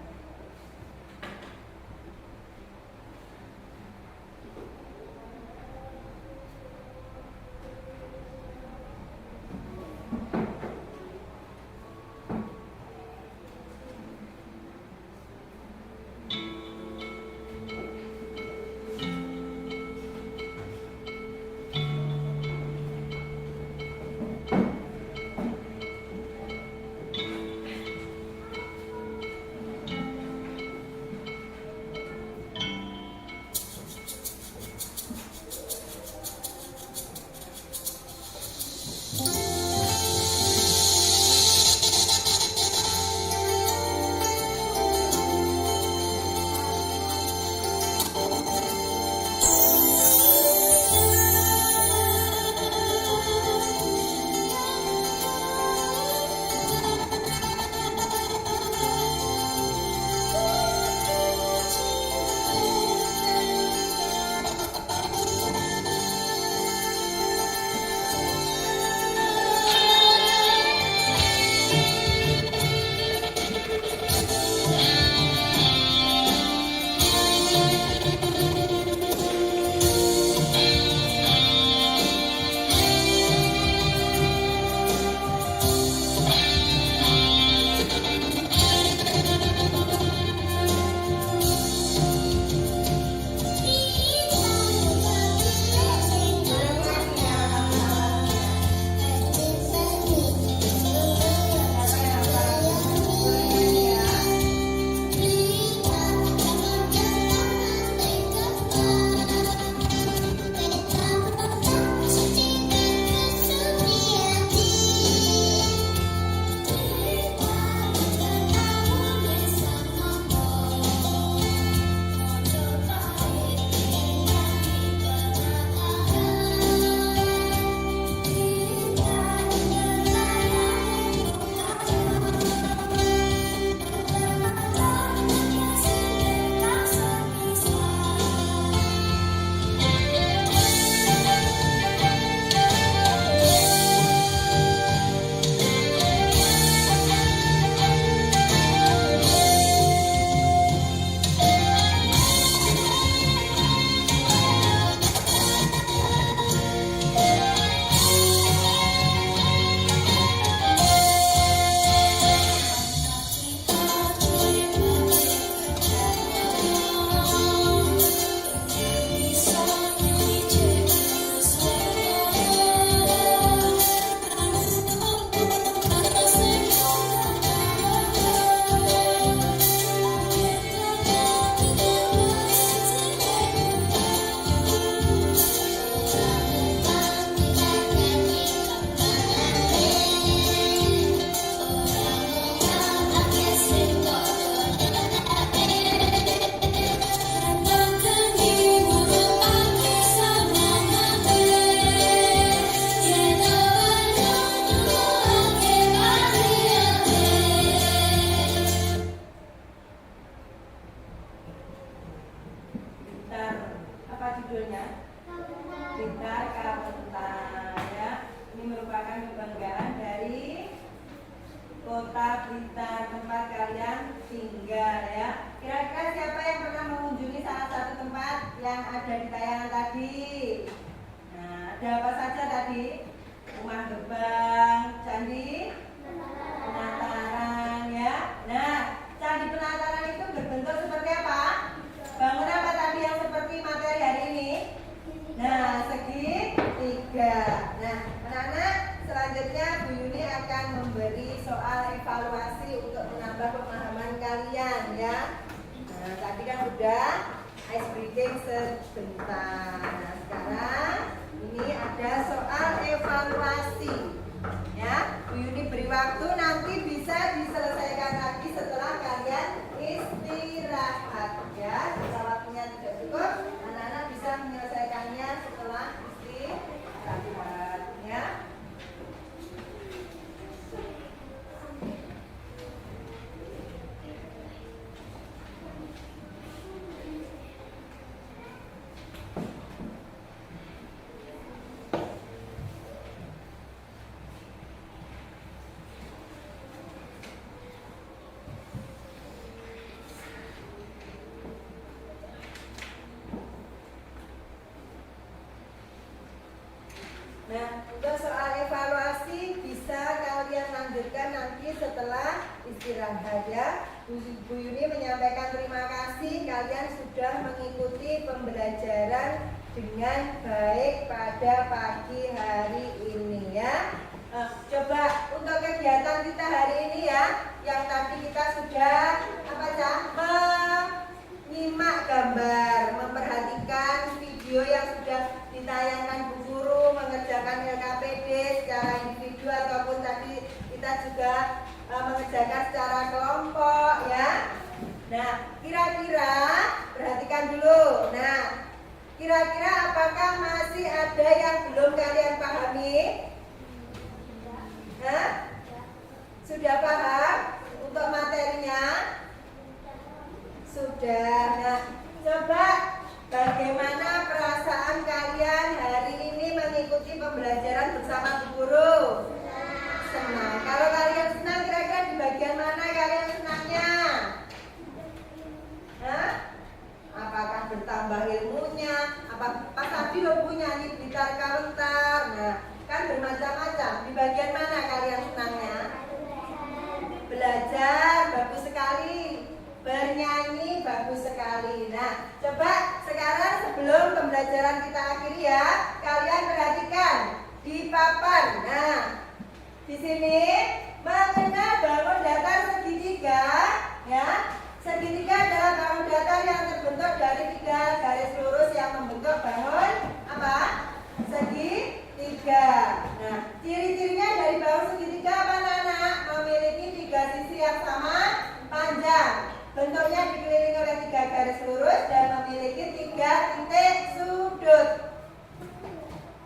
tadi? Rumah gerbang, candi penataran ya. Nah, candi penataran itu berbentuk seperti apa? Bangunan apa tadi yang seperti materi hari ini? Nah, segitiga. Nah, anak-anak, selanjutnya Bu Yuni akan memberi soal evaluasi untuk menambah pemahaman kalian ya. Nah, tadi kan udah ice breaking sebentar. Nah, sekarang ini ada soal evaluasi ya. Bu Yuni beri waktu, nanti bisa diselesaikan lagi setelah kalian istirahat ya. Kalau waktunya tidak cukup, anak-anak bisa menyelesaikannya setelah istirahat ya. Nah, untuk soal evaluasi bisa kalian lanjutkan nanti setelah istirahat ya. Bu Yuni menyampaikan terima kasih kalian sudah mengikuti pembelajaran dengan baik pada pagi hari ini ya. Coba untuk kegiatan kita hari ini ya, yang tadi kita sudah menyimak gambar, memperhatikan video yang sudah ditayangkan Bu Guru, mengerjakan LKPD secara individu ataupun tadi kita juga mengerjakan secara kelompok ya. Nah, kira-kira perhatikan dulu. Nah, kira-kira apakah masih ada yang belum kalian pahami? Hah? Sudah paham untuk materinya? Sudah. Nah, coba bagaimana perasaan kalian hari ini mengikuti pembelajaran bersama Bu Guru? Senang. Kalau kalian senang, kira-kira di bagian mana kalian senangnya? Hah? Apakah bertambah ilmunya? Apa Pas tadi lo punya nih gitar kalentar. Nah, kan bermacam-macam. Di bagian mana kalian senangnya? Belajar, bagus sekali. Bernyanyi, bagus sekali. Nah, coba sekarang sebelum pembelajaran kita akhiri ya, kalian perhatikan di papan. Nah, di sini mengenal bangun datar segitiga ya. Segitiga adalah bangun datar yang terbentuk dari 3 garis lurus yang membentuk bangun apa? Segitiga. Nah, ciri-cirinya dari bangun segitiga apa anak-anak? Memiliki 3 sisi yang sama panjang. Bentuknya dikelilingi oleh 3 garis lurus dan memiliki 3 titik sudut.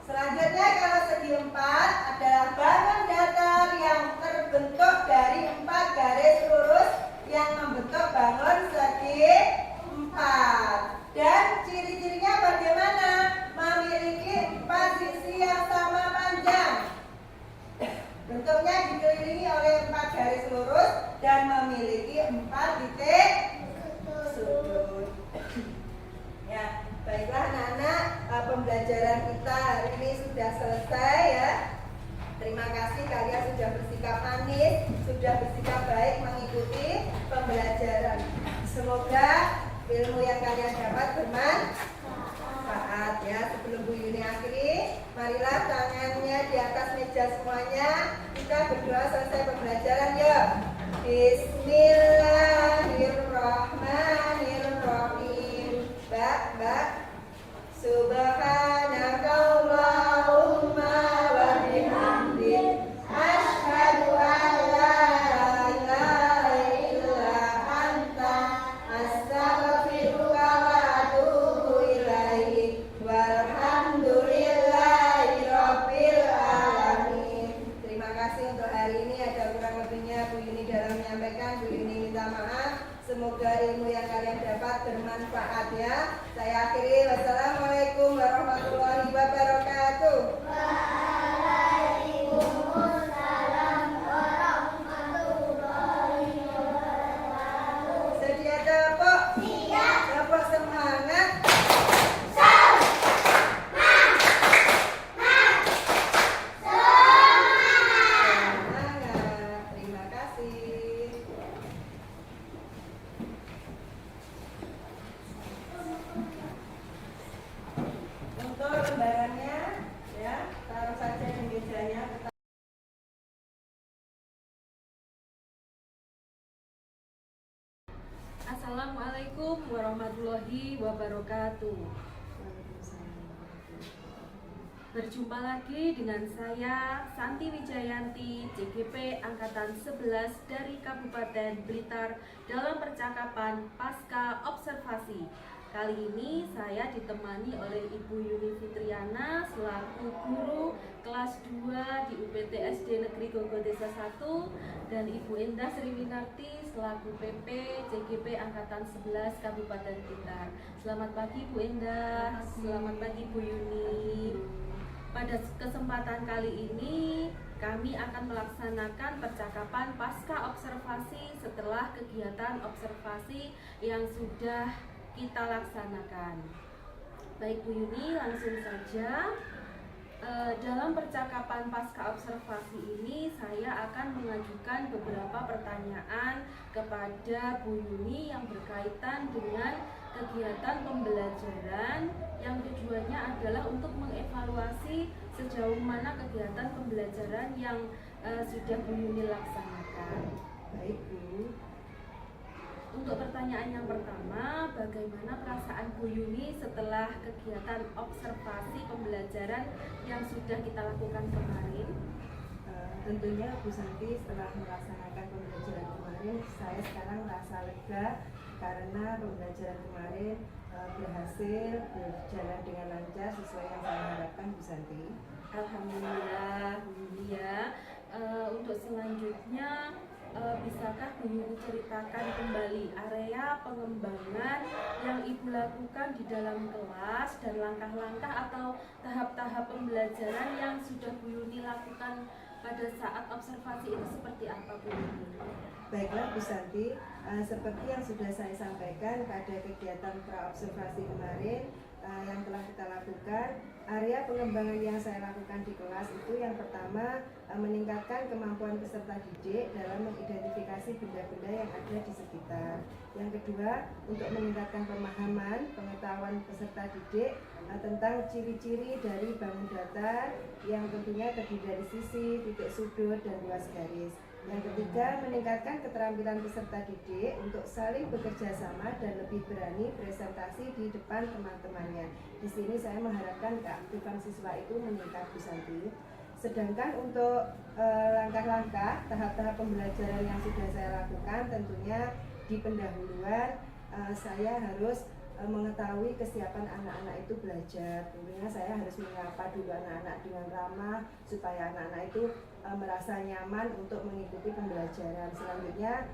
Selanjutnya kalau segi 4 adalah bangun datar yang terbentuk dari 4 garis lurus yang membentuk bangun segi 4. Dan ciri-cirinya bagaimana? Memiliki 4 sisi yang sama panjang. Bentuknya dikelilingi oleh 4 garis lurus dan memiliki 4 titik sudut. Ya, baiklah anak-anak, pembelajaran kita hari ini sudah selesai ya. Terima kasih kalian sudah bersikap manis, sudah bersikap baik mengikuti pembelajaran. Semoga ilmu yang kalian dapat bermanfaat ya. Sebelum Bu Yuni akhiri, marilah tangannya di atas meja semuanya. Kita berdoa selesai pembelajaran yuk. Bismillahirrahmanirrahim. Mbak, Subhanakallahumma wa bihamdik, asyhadu an la ilaha illa anta, astaghfiruka wa atubu ilaik. Walhamdulillahi rabbil alamin. Terima kasih untuk hari ini. Ada kurang lebihnya Bu Yuni dalam menyampaikan, Bu Yuni minta maaf. Semoga ilmu yang kalian dapat bermanfaat ya. Saya akhiri. Wassalamualaikum warahmatullahi wabarakatuh. Waalaikumsalam warahmatullahi wabarakatuh. Sedia tepuk? Siap. Tepuk semangat. Assalamualaikum warahmatullahi wabarakatuh. Berjumpa lagi dengan saya Santi Wijayanti, CGP Angkatan 11 dari Kabupaten Blitar dalam percakapan Pasca Observasi. Kali ini saya ditemani oleh Ibu Yuni Fitriana selaku guru kelas 2 di UPT SD Negeri Gogo Desa 1 dan Ibu Endah Sriwinarti selaku PP CGP Angkatan 11 Kabupaten Blitar. Selamat pagi Bu Endah, selamat pagi Bu Yuni. Pada kesempatan kali ini kami akan melaksanakan percakapan pasca observasi setelah kegiatan observasi yang sudah kita laksanakan. Baik Bu Yuni, langsung saja. Dalam percakapan pasca observasi ini saya akan mengajukan beberapa pertanyaan kepada Bu Yuni yang berkaitan dengan kegiatan pembelajaran yang tujuannya adalah untuk mengevaluasi sejauh mana kegiatan pembelajaran yang sudah Bu Yuni laksanakan. Baik Bu. Untuk pertanyaan yang pertama, bagaimana perasaan Bu Yuni setelah kegiatan observasi pembelajaran yang sudah kita lakukan kemarin? Tentunya Bu Santi setelah melaksanakan pembelajaran kemarin, saya sekarang merasa lega karena pembelajaran kemarin berhasil berjalan dengan lancar sesuai yang saya harapkan Bu Santi. Alhamdulillah Bu Yuni ya. Untuk selanjutnya, bisakah Bu Yuni ceritakan kembali area pengembangan yang Ibu lakukan di dalam kelas dan langkah-langkah atau tahap-tahap pembelajaran yang sudah Bu Yuni lakukan pada saat observasi itu seperti apa Bu Yuni? Baiklah Bu Santi, seperti yang sudah saya sampaikan pada kegiatan pra-observasi kemarin yang telah kita lakukan, area pengembangan yang saya lakukan di kelas itu yang pertama meningkatkan kemampuan peserta didik dalam mengidentifikasi benda-benda yang ada di sekitar. Yang kedua, untuk meningkatkan pemahaman, pengetahuan peserta didik tentang ciri-ciri dari bangun datar yang tentunya terdiri dari sisi, titik sudut, dan luas garis. Yang ketiga, meningkatkan keterampilan peserta didik untuk saling bekerja sama dan lebih berani presentasi di depan teman-temannya. Di sini saya mengharapkan keaktifan siswa itu meningkat Bu Santi. Sedangkan untuk langkah-langkah, tahap-tahap pembelajaran yang sudah saya lakukan, tentunya di pendahuluan saya harus mengetahui kesiapan anak-anak itu belajar. Tentunya saya harus menyapa dulu anak-anak dengan ramah supaya anak-anak itu merasa nyaman untuk mengikuti pembelajaran. Selanjutnya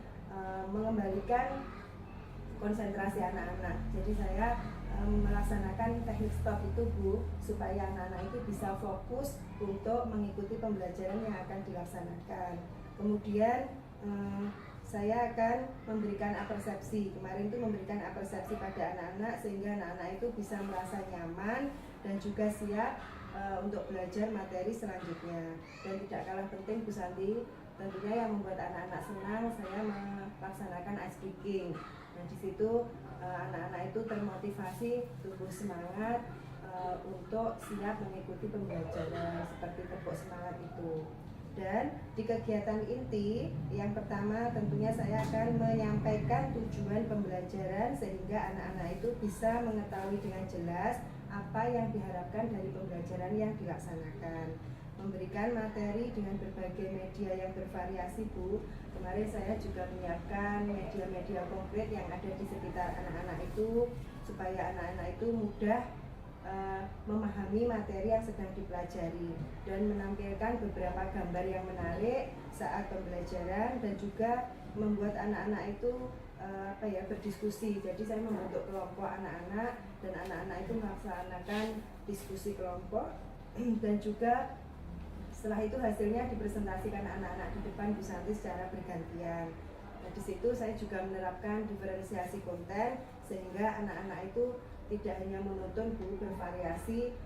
mengembalikan konsentrasi anak-anak. Jadi saya melaksanakan teknik stop itu Bu, supaya anak-anak itu bisa fokus untuk mengikuti pembelajaran yang akan dilaksanakan. Kemudian saya akan memberikan apersepsi. Kemarin itu memberikan apersepsi pada anak-anak sehingga anak-anak itu bisa merasa nyaman dan juga siap untuk belajar materi selanjutnya. Dan tidak kalah penting Bu Santi, tentunya yang membuat anak-anak senang, saya melaksanakan ice breaking. Nah di situ anak-anak itu termotivasi, tumbuh semangat untuk siap mengikuti pembelajaran seperti tepuk semangat itu. Dan di kegiatan inti yang pertama tentunya saya akan menyampaikan tujuan pembelajaran sehingga anak-anak itu bisa mengetahui dengan jelas apa yang diharapkan dari pembelajaran yang dilaksanakan. Memberikan materi dengan berbagai media yang bervariasi Bu. Kemarin saya juga menyiapkan media-media konkret yang ada di sekitar anak-anak itu supaya anak-anak itu mudah memahami materi yang sedang dipelajari dan menampilkan beberapa gambar yang menarik saat pembelajaran dan juga membuat anak-anak itu berdiskusi. Jadi saya membentuk kelompok anak-anak dan anak-anak itu melaksanakan diskusi kelompok dan juga setelah itu hasilnya dipresentasikan anak-anak di depan Bu Santi secara bergantian. Nah, di situ saya juga menerapkan diferensiasi konten sehingga anak-anak itu tidak hanya monoton Bu, bervariasi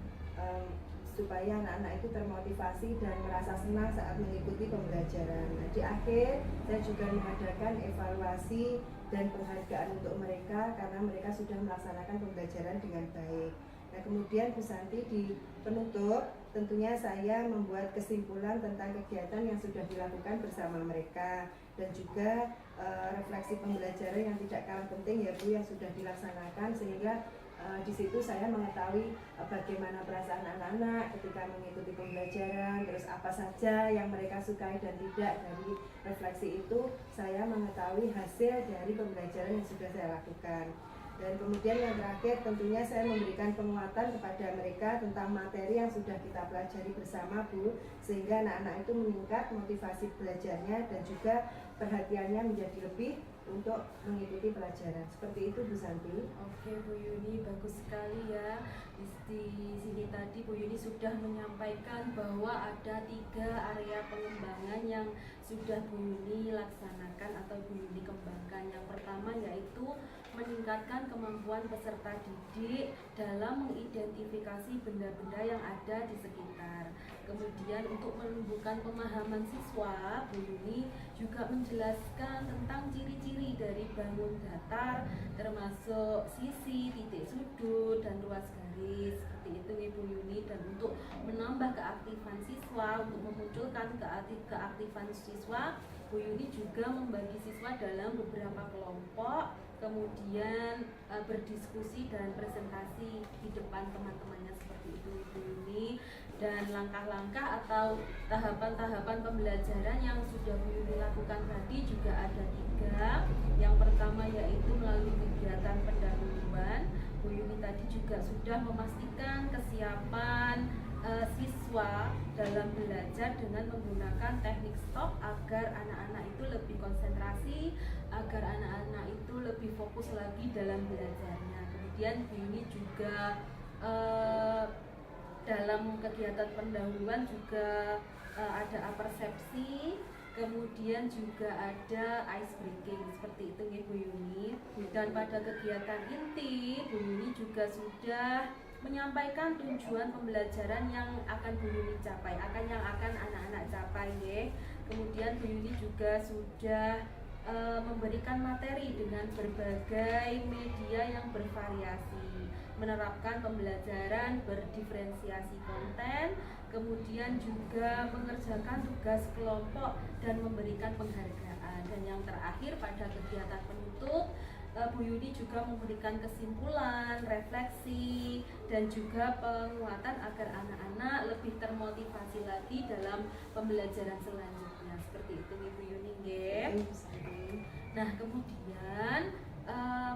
supaya anak-anak itu termotivasi dan merasa senang saat mengikuti pembelajaran. Nah, di akhir saya juga mengadakan evaluasi dan penghargaan untuk mereka karena mereka sudah melaksanakan pembelajaran dengan baik. Nah, kemudian Bu Santi di penutup tentunya saya membuat kesimpulan tentang kegiatan yang sudah dilakukan bersama mereka. dan juga refleksi pembelajaran yang tidak kalah penting ya Bu, yang sudah dilaksanakan, sehingga di situ saya mengetahui bagaimana perasaan anak-anak ketika mengikuti pembelajaran, terus apa saja yang mereka sukai dan tidak. Dari refleksi itu saya mengetahui hasil dari pembelajaran yang sudah saya lakukan. Dan kemudian yang terakhir tentunya saya memberikan penguatan kepada mereka tentang materi yang sudah kita pelajari bersama Bu, sehingga anak-anak itu meningkat motivasi belajarnya dan juga perhatiannya menjadi lebih untuk mengikuti pelajaran. Seperti itu Bu Santi. Oke Bu Yuni, bagus sekali ya. Di sini tadi Bu Yuni sudah menyampaikan bahwa ada 3 area pengembangan yang sudah Bu Yuni laksanakan atau Bu Yuni kembangkan. Yang pertama yaitu meningkatkan kemampuan peserta didik dalam mengidentifikasi benda-benda yang ada di sekitar. Kemudian untuk menumbuhkan pemahaman siswa, Bu Yuni juga menjelaskan tentang ciri-ciri dari bangun datar, termasuk sisi, titik sudut, dan ruas garis. Seperti itu nih Bu Yuni. Dan untuk menambah keaktifan siswa, untuk memunculkan keaktifan siswa, Bu Yuni juga membagi siswa dalam beberapa kelompok, kemudian berdiskusi dan presentasi di depan teman-temannya. Seperti itu Bu Yuni. Dan langkah-langkah atau tahapan-tahapan pembelajaran yang sudah Bu Yuni lakukan tadi juga ada 3. Yang pertama yaitu melalui kegiatan pendahuluan. Bu Yuni tadi juga sudah memastikan kesiapan siswa dalam belajar dengan menggunakan teknik stop agar anak-anak itu lebih konsentrasi, agar anak-anak itu lebih fokus lagi dalam belajarnya. Kemudian Bu Yuni juga dalam kegiatan pendahuluan juga ada apersepsi, kemudian juga ada ice breaking. Seperti itu ya Bu Yuni. Dan pada kegiatan inti, Bu Yuni juga sudah menyampaikan tujuan pembelajaran yang akan Bu Yuni capai, yang akan anak-anak capai ya. Kemudian Bu Yuni juga sudah memberikan materi dengan berbagai media yang bervariasi, menerapkan pembelajaran berdiferensiasi konten, kemudian juga mengerjakan tugas kelompok dan memberikan penghargaan. Dan yang terakhir pada kegiatan penutup, Bu Yuni juga memberikan kesimpulan, refleksi, dan juga penguatan agar anak-anak lebih termotivasi lagi dalam pembelajaran selanjutnya. Seperti itu Bu Yuni nggih. Nah, kemudian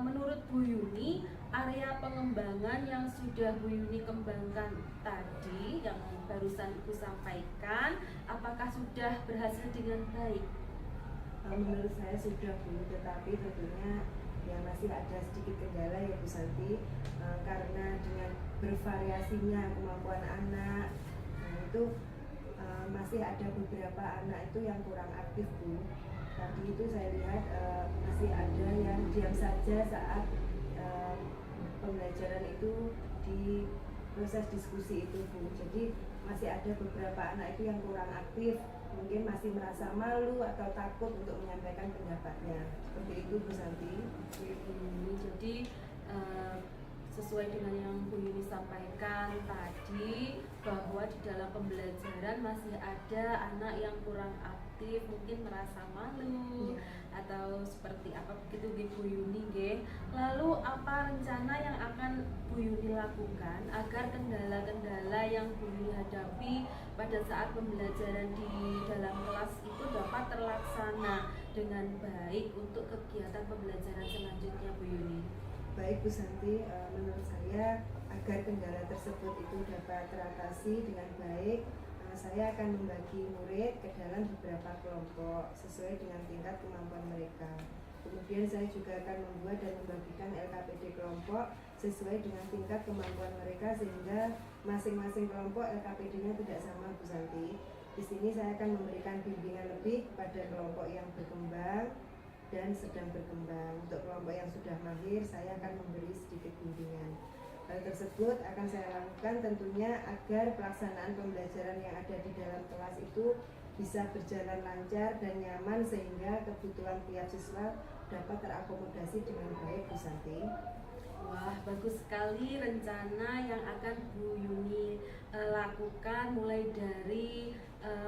menurut Bu Yuni, area pengembangan yang sudah Bu Yuni kembangkan tadi, yang barusan Ibu sampaikan, apakah sudah berhasil dengan baik? Menurut saya sudah Bu, tetapi tentunya ya masih ada sedikit kendala ya Bu Santi, karena dengan bervariasinya kemampuan anak, itu masih ada beberapa anak itu yang kurang aktif Bu. Tadi itu saya lihat masih ada yang diam saja saat pembelajaran itu di proses diskusi itu Bu. Jadi masih ada beberapa anak itu yang kurang aktif, mungkin masih merasa malu atau takut untuk menyampaikan pendapatnya. Seperti itu Bu Santi. Jadi sesuai dengan yang Bu Yuni sampaikan tadi, bahwa di dalam pembelajaran masih ada anak yang kurang aktif, mungkin merasa malu atau seperti apa begitu Bu Yuni nggih. Lalu apa rencana yang akan Bu Yuni lakukan agar kendala-kendala yang Bu Yuni hadapi pada saat pembelajaran di dalam kelas itu dapat terlaksana dengan baik untuk kegiatan pembelajaran selanjutnya Bu Yuni? Baik Bu Santi, menurut saya agar kendala tersebut itu dapat teratasi dengan baik, saya akan membagi murid ke dalam beberapa kelompok sesuai dengan tingkat kemampuan mereka. Kemudian saya juga akan membuat dan membagikan LKPD kelompok sesuai dengan tingkat kemampuan mereka, sehingga masing-masing kelompok LKPD-nya tidak sama Bu Santi. Di sini saya akan memberikan bimbingan lebih pada kelompok yang berkembang dan sedang berkembang. Untuk kelompok yang sudah mahir, saya akan memberi sedikit bimbingan. Hal tersebut akan saya lakukan tentunya agar pelaksanaan pembelajaran yang ada di dalam kelas itu bisa berjalan lancar dan nyaman, sehingga kebutuhan tiap siswa dapat terakomodasi dengan baik Bu Santi. Wah, bagus sekali rencana yang akan Bu Yuni lakukan, mulai dari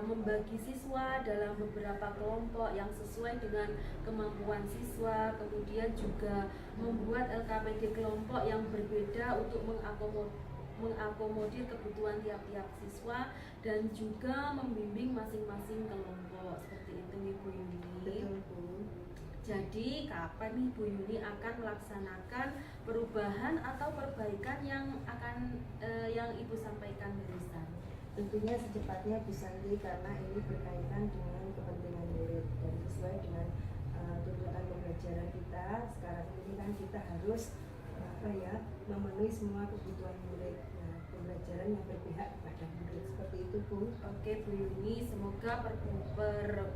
membagi siswa dalam beberapa kelompok yang sesuai dengan kemampuan siswa, kemudian juga membuat LKPD kelompok yang berbeda untuk mengakomodir kebutuhan tiap-tiap siswa, dan juga membimbing masing-masing kelompok. Seperti itu nih Bu Yuni. Betul, Bu. Jadi kapan nih Bu Yuni akan melaksanakan perubahan atau perbaikan yang yang Ibu sampaikan barusan? Tentunya secepatnya Bu Santi, karena ini berkaitan dengan kepentingan murid dan sesuai dengan tuntutan pembelajaran kita. Sekarang ini kan kita harus memenuhi semua kebutuhan murid. Nah, pembelajaran yang berpihak kepada murid, seperti itu Bu. Oke Bu Yuni, semoga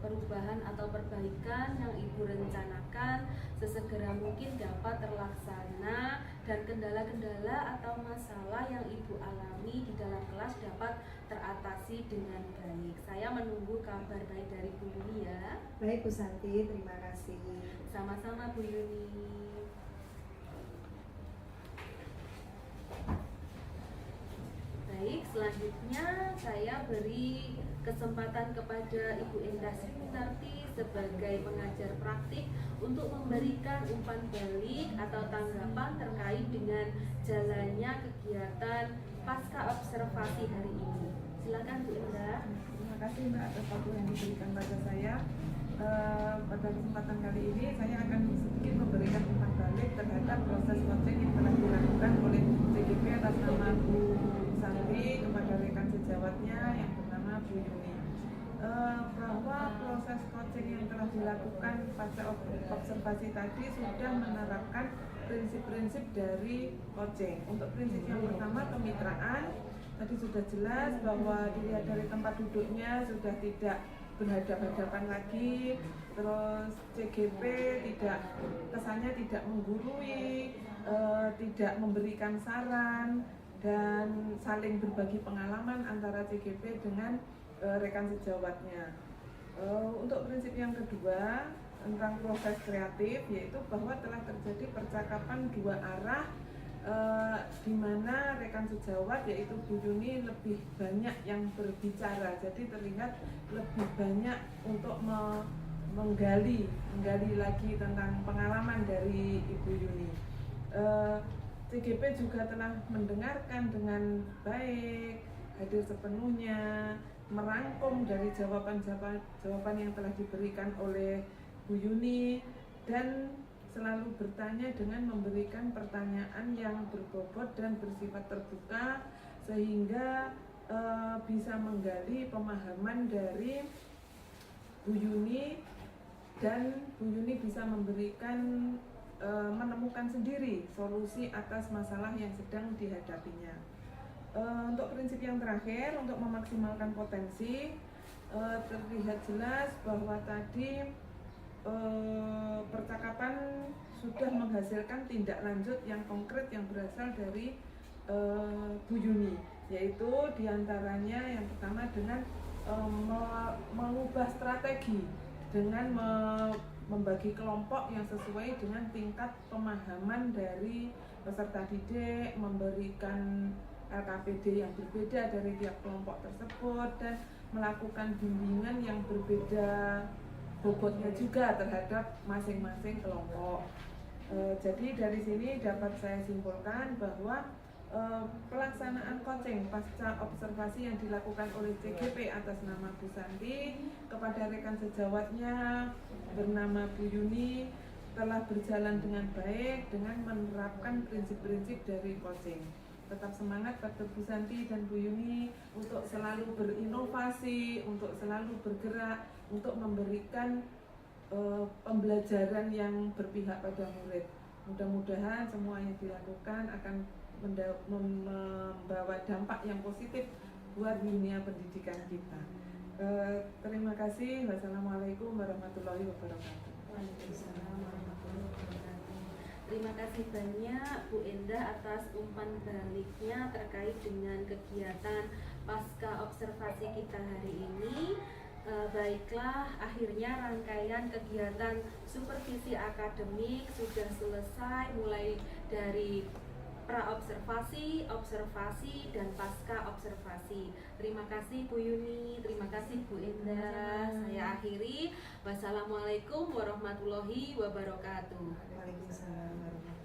perubahan atau perbaikan yang Ibu rencanakan sesegera mungkin dapat terlaksana, dan kendala-kendala atau masalah yang Ibu alami di dalam kelas dapat teratasi dengan baik. Saya menunggu kabar baik dari Bu Yuni ya. Baik Bu Santi, terima kasih. Sama-sama Bu Yuni. Baik, selanjutnya saya beri kesempatan kepada Ibu Endah Sri Minarti sebagai pengajar praktik untuk memberikan umpan balik atau tanggapan terkait dengan jalannya kegiatan pasca observasi hari ini. Silakan Bu Endah. Terima kasih Mbak atas waktu yang diberikan pada saya. Pada kesempatan kali ini saya akan sedikit memberikan umpan balik terhadap proses coaching yang telah dilakukan oleh CGP atas nama Bu Santi kepada rekan sejawatnya yang bernama Bu Yuni. Bahwa proses coaching yang telah dilakukan pasca observasi tadi sudah menerapkan prinsip-prinsip dari coaching. Untuk prinsip yang pertama, kemitraan. Tadi sudah jelas bahwa dilihat dari tempat duduknya sudah tidak berhadapan-hadapan lagi, terus CGP kesannya tidak menggurui, tidak memberikan saran, dan saling berbagi pengalaman antara CGP dengan rekan sejawatnya. Untuk prinsip yang kedua tentang proses kreatif, yaitu bahwa telah terjadi percakapan dua arah, di mana rekan sejawat yaitu Bu Yuni lebih banyak yang berbicara, jadi terlihat lebih banyak untuk menggali lagi tentang pengalaman dari Ibu Yuni. CGP juga telah mendengarkan dengan baik, hadir sepenuhnya, merangkum dari jawaban yang telah diberikan oleh Bu Yuni, dan selalu bertanya dengan memberikan pertanyaan yang berbobot dan bersifat terbuka, sehingga bisa menggali pemahaman dari Bu Yuni, dan Bu Yuni bisa menemukan sendiri solusi atas masalah yang sedang dihadapinya. Untuk prinsip yang terakhir, untuk memaksimalkan potensi, terlihat jelas bahwa tadi percakapan sudah menghasilkan tindak lanjut yang konkret yang berasal dari Bu Yuni, yaitu diantaranya yang pertama dengan mengubah strategi dengan membagi kelompok yang sesuai dengan tingkat pemahaman dari peserta didik, memberikan LKPD yang berbeda dari tiap kelompok tersebut, dan melakukan bimbingan yang berbeda bobotnya juga terhadap masing-masing kelompok. Jadi dari sini dapat saya simpulkan bahwa pelaksanaan coaching pasca observasi yang dilakukan oleh CGP atas nama Bu Santi kepada rekan sejawatnya bernama Bu Yuni telah berjalan dengan baik dengan menerapkan prinsip-prinsip dari coaching. Tetap semangat pada Bu Santi dan Bu Yuni untuk selalu berinovasi, untuk selalu bergerak, untuk memberikan pembelajaran yang berpihak pada murid. Mudah-mudahan semua yang dilakukan akan membawa dampak yang positif buat dunia pendidikan kita. Terima kasih. Wassalamualaikum warahmatullahi wabarakatuh. Waalaikumsalam warahmatullahi wabarakatuh. Terima kasih banyak Bu Endah atas umpan baliknya terkait dengan kegiatan pasca observasi kita hari ini. Baiklah, akhirnya rangkaian kegiatan supervisi akademik sudah selesai, mulai dari praobservasi, observasi, dan pasca observasi. Terima kasih Bu Yuni, terima kasih Bu Indah. Saya akhiri. Wassalamualaikum warahmatullahi wabarakatuh. Waalaikumsalam warahmatullahi wabarakatuh.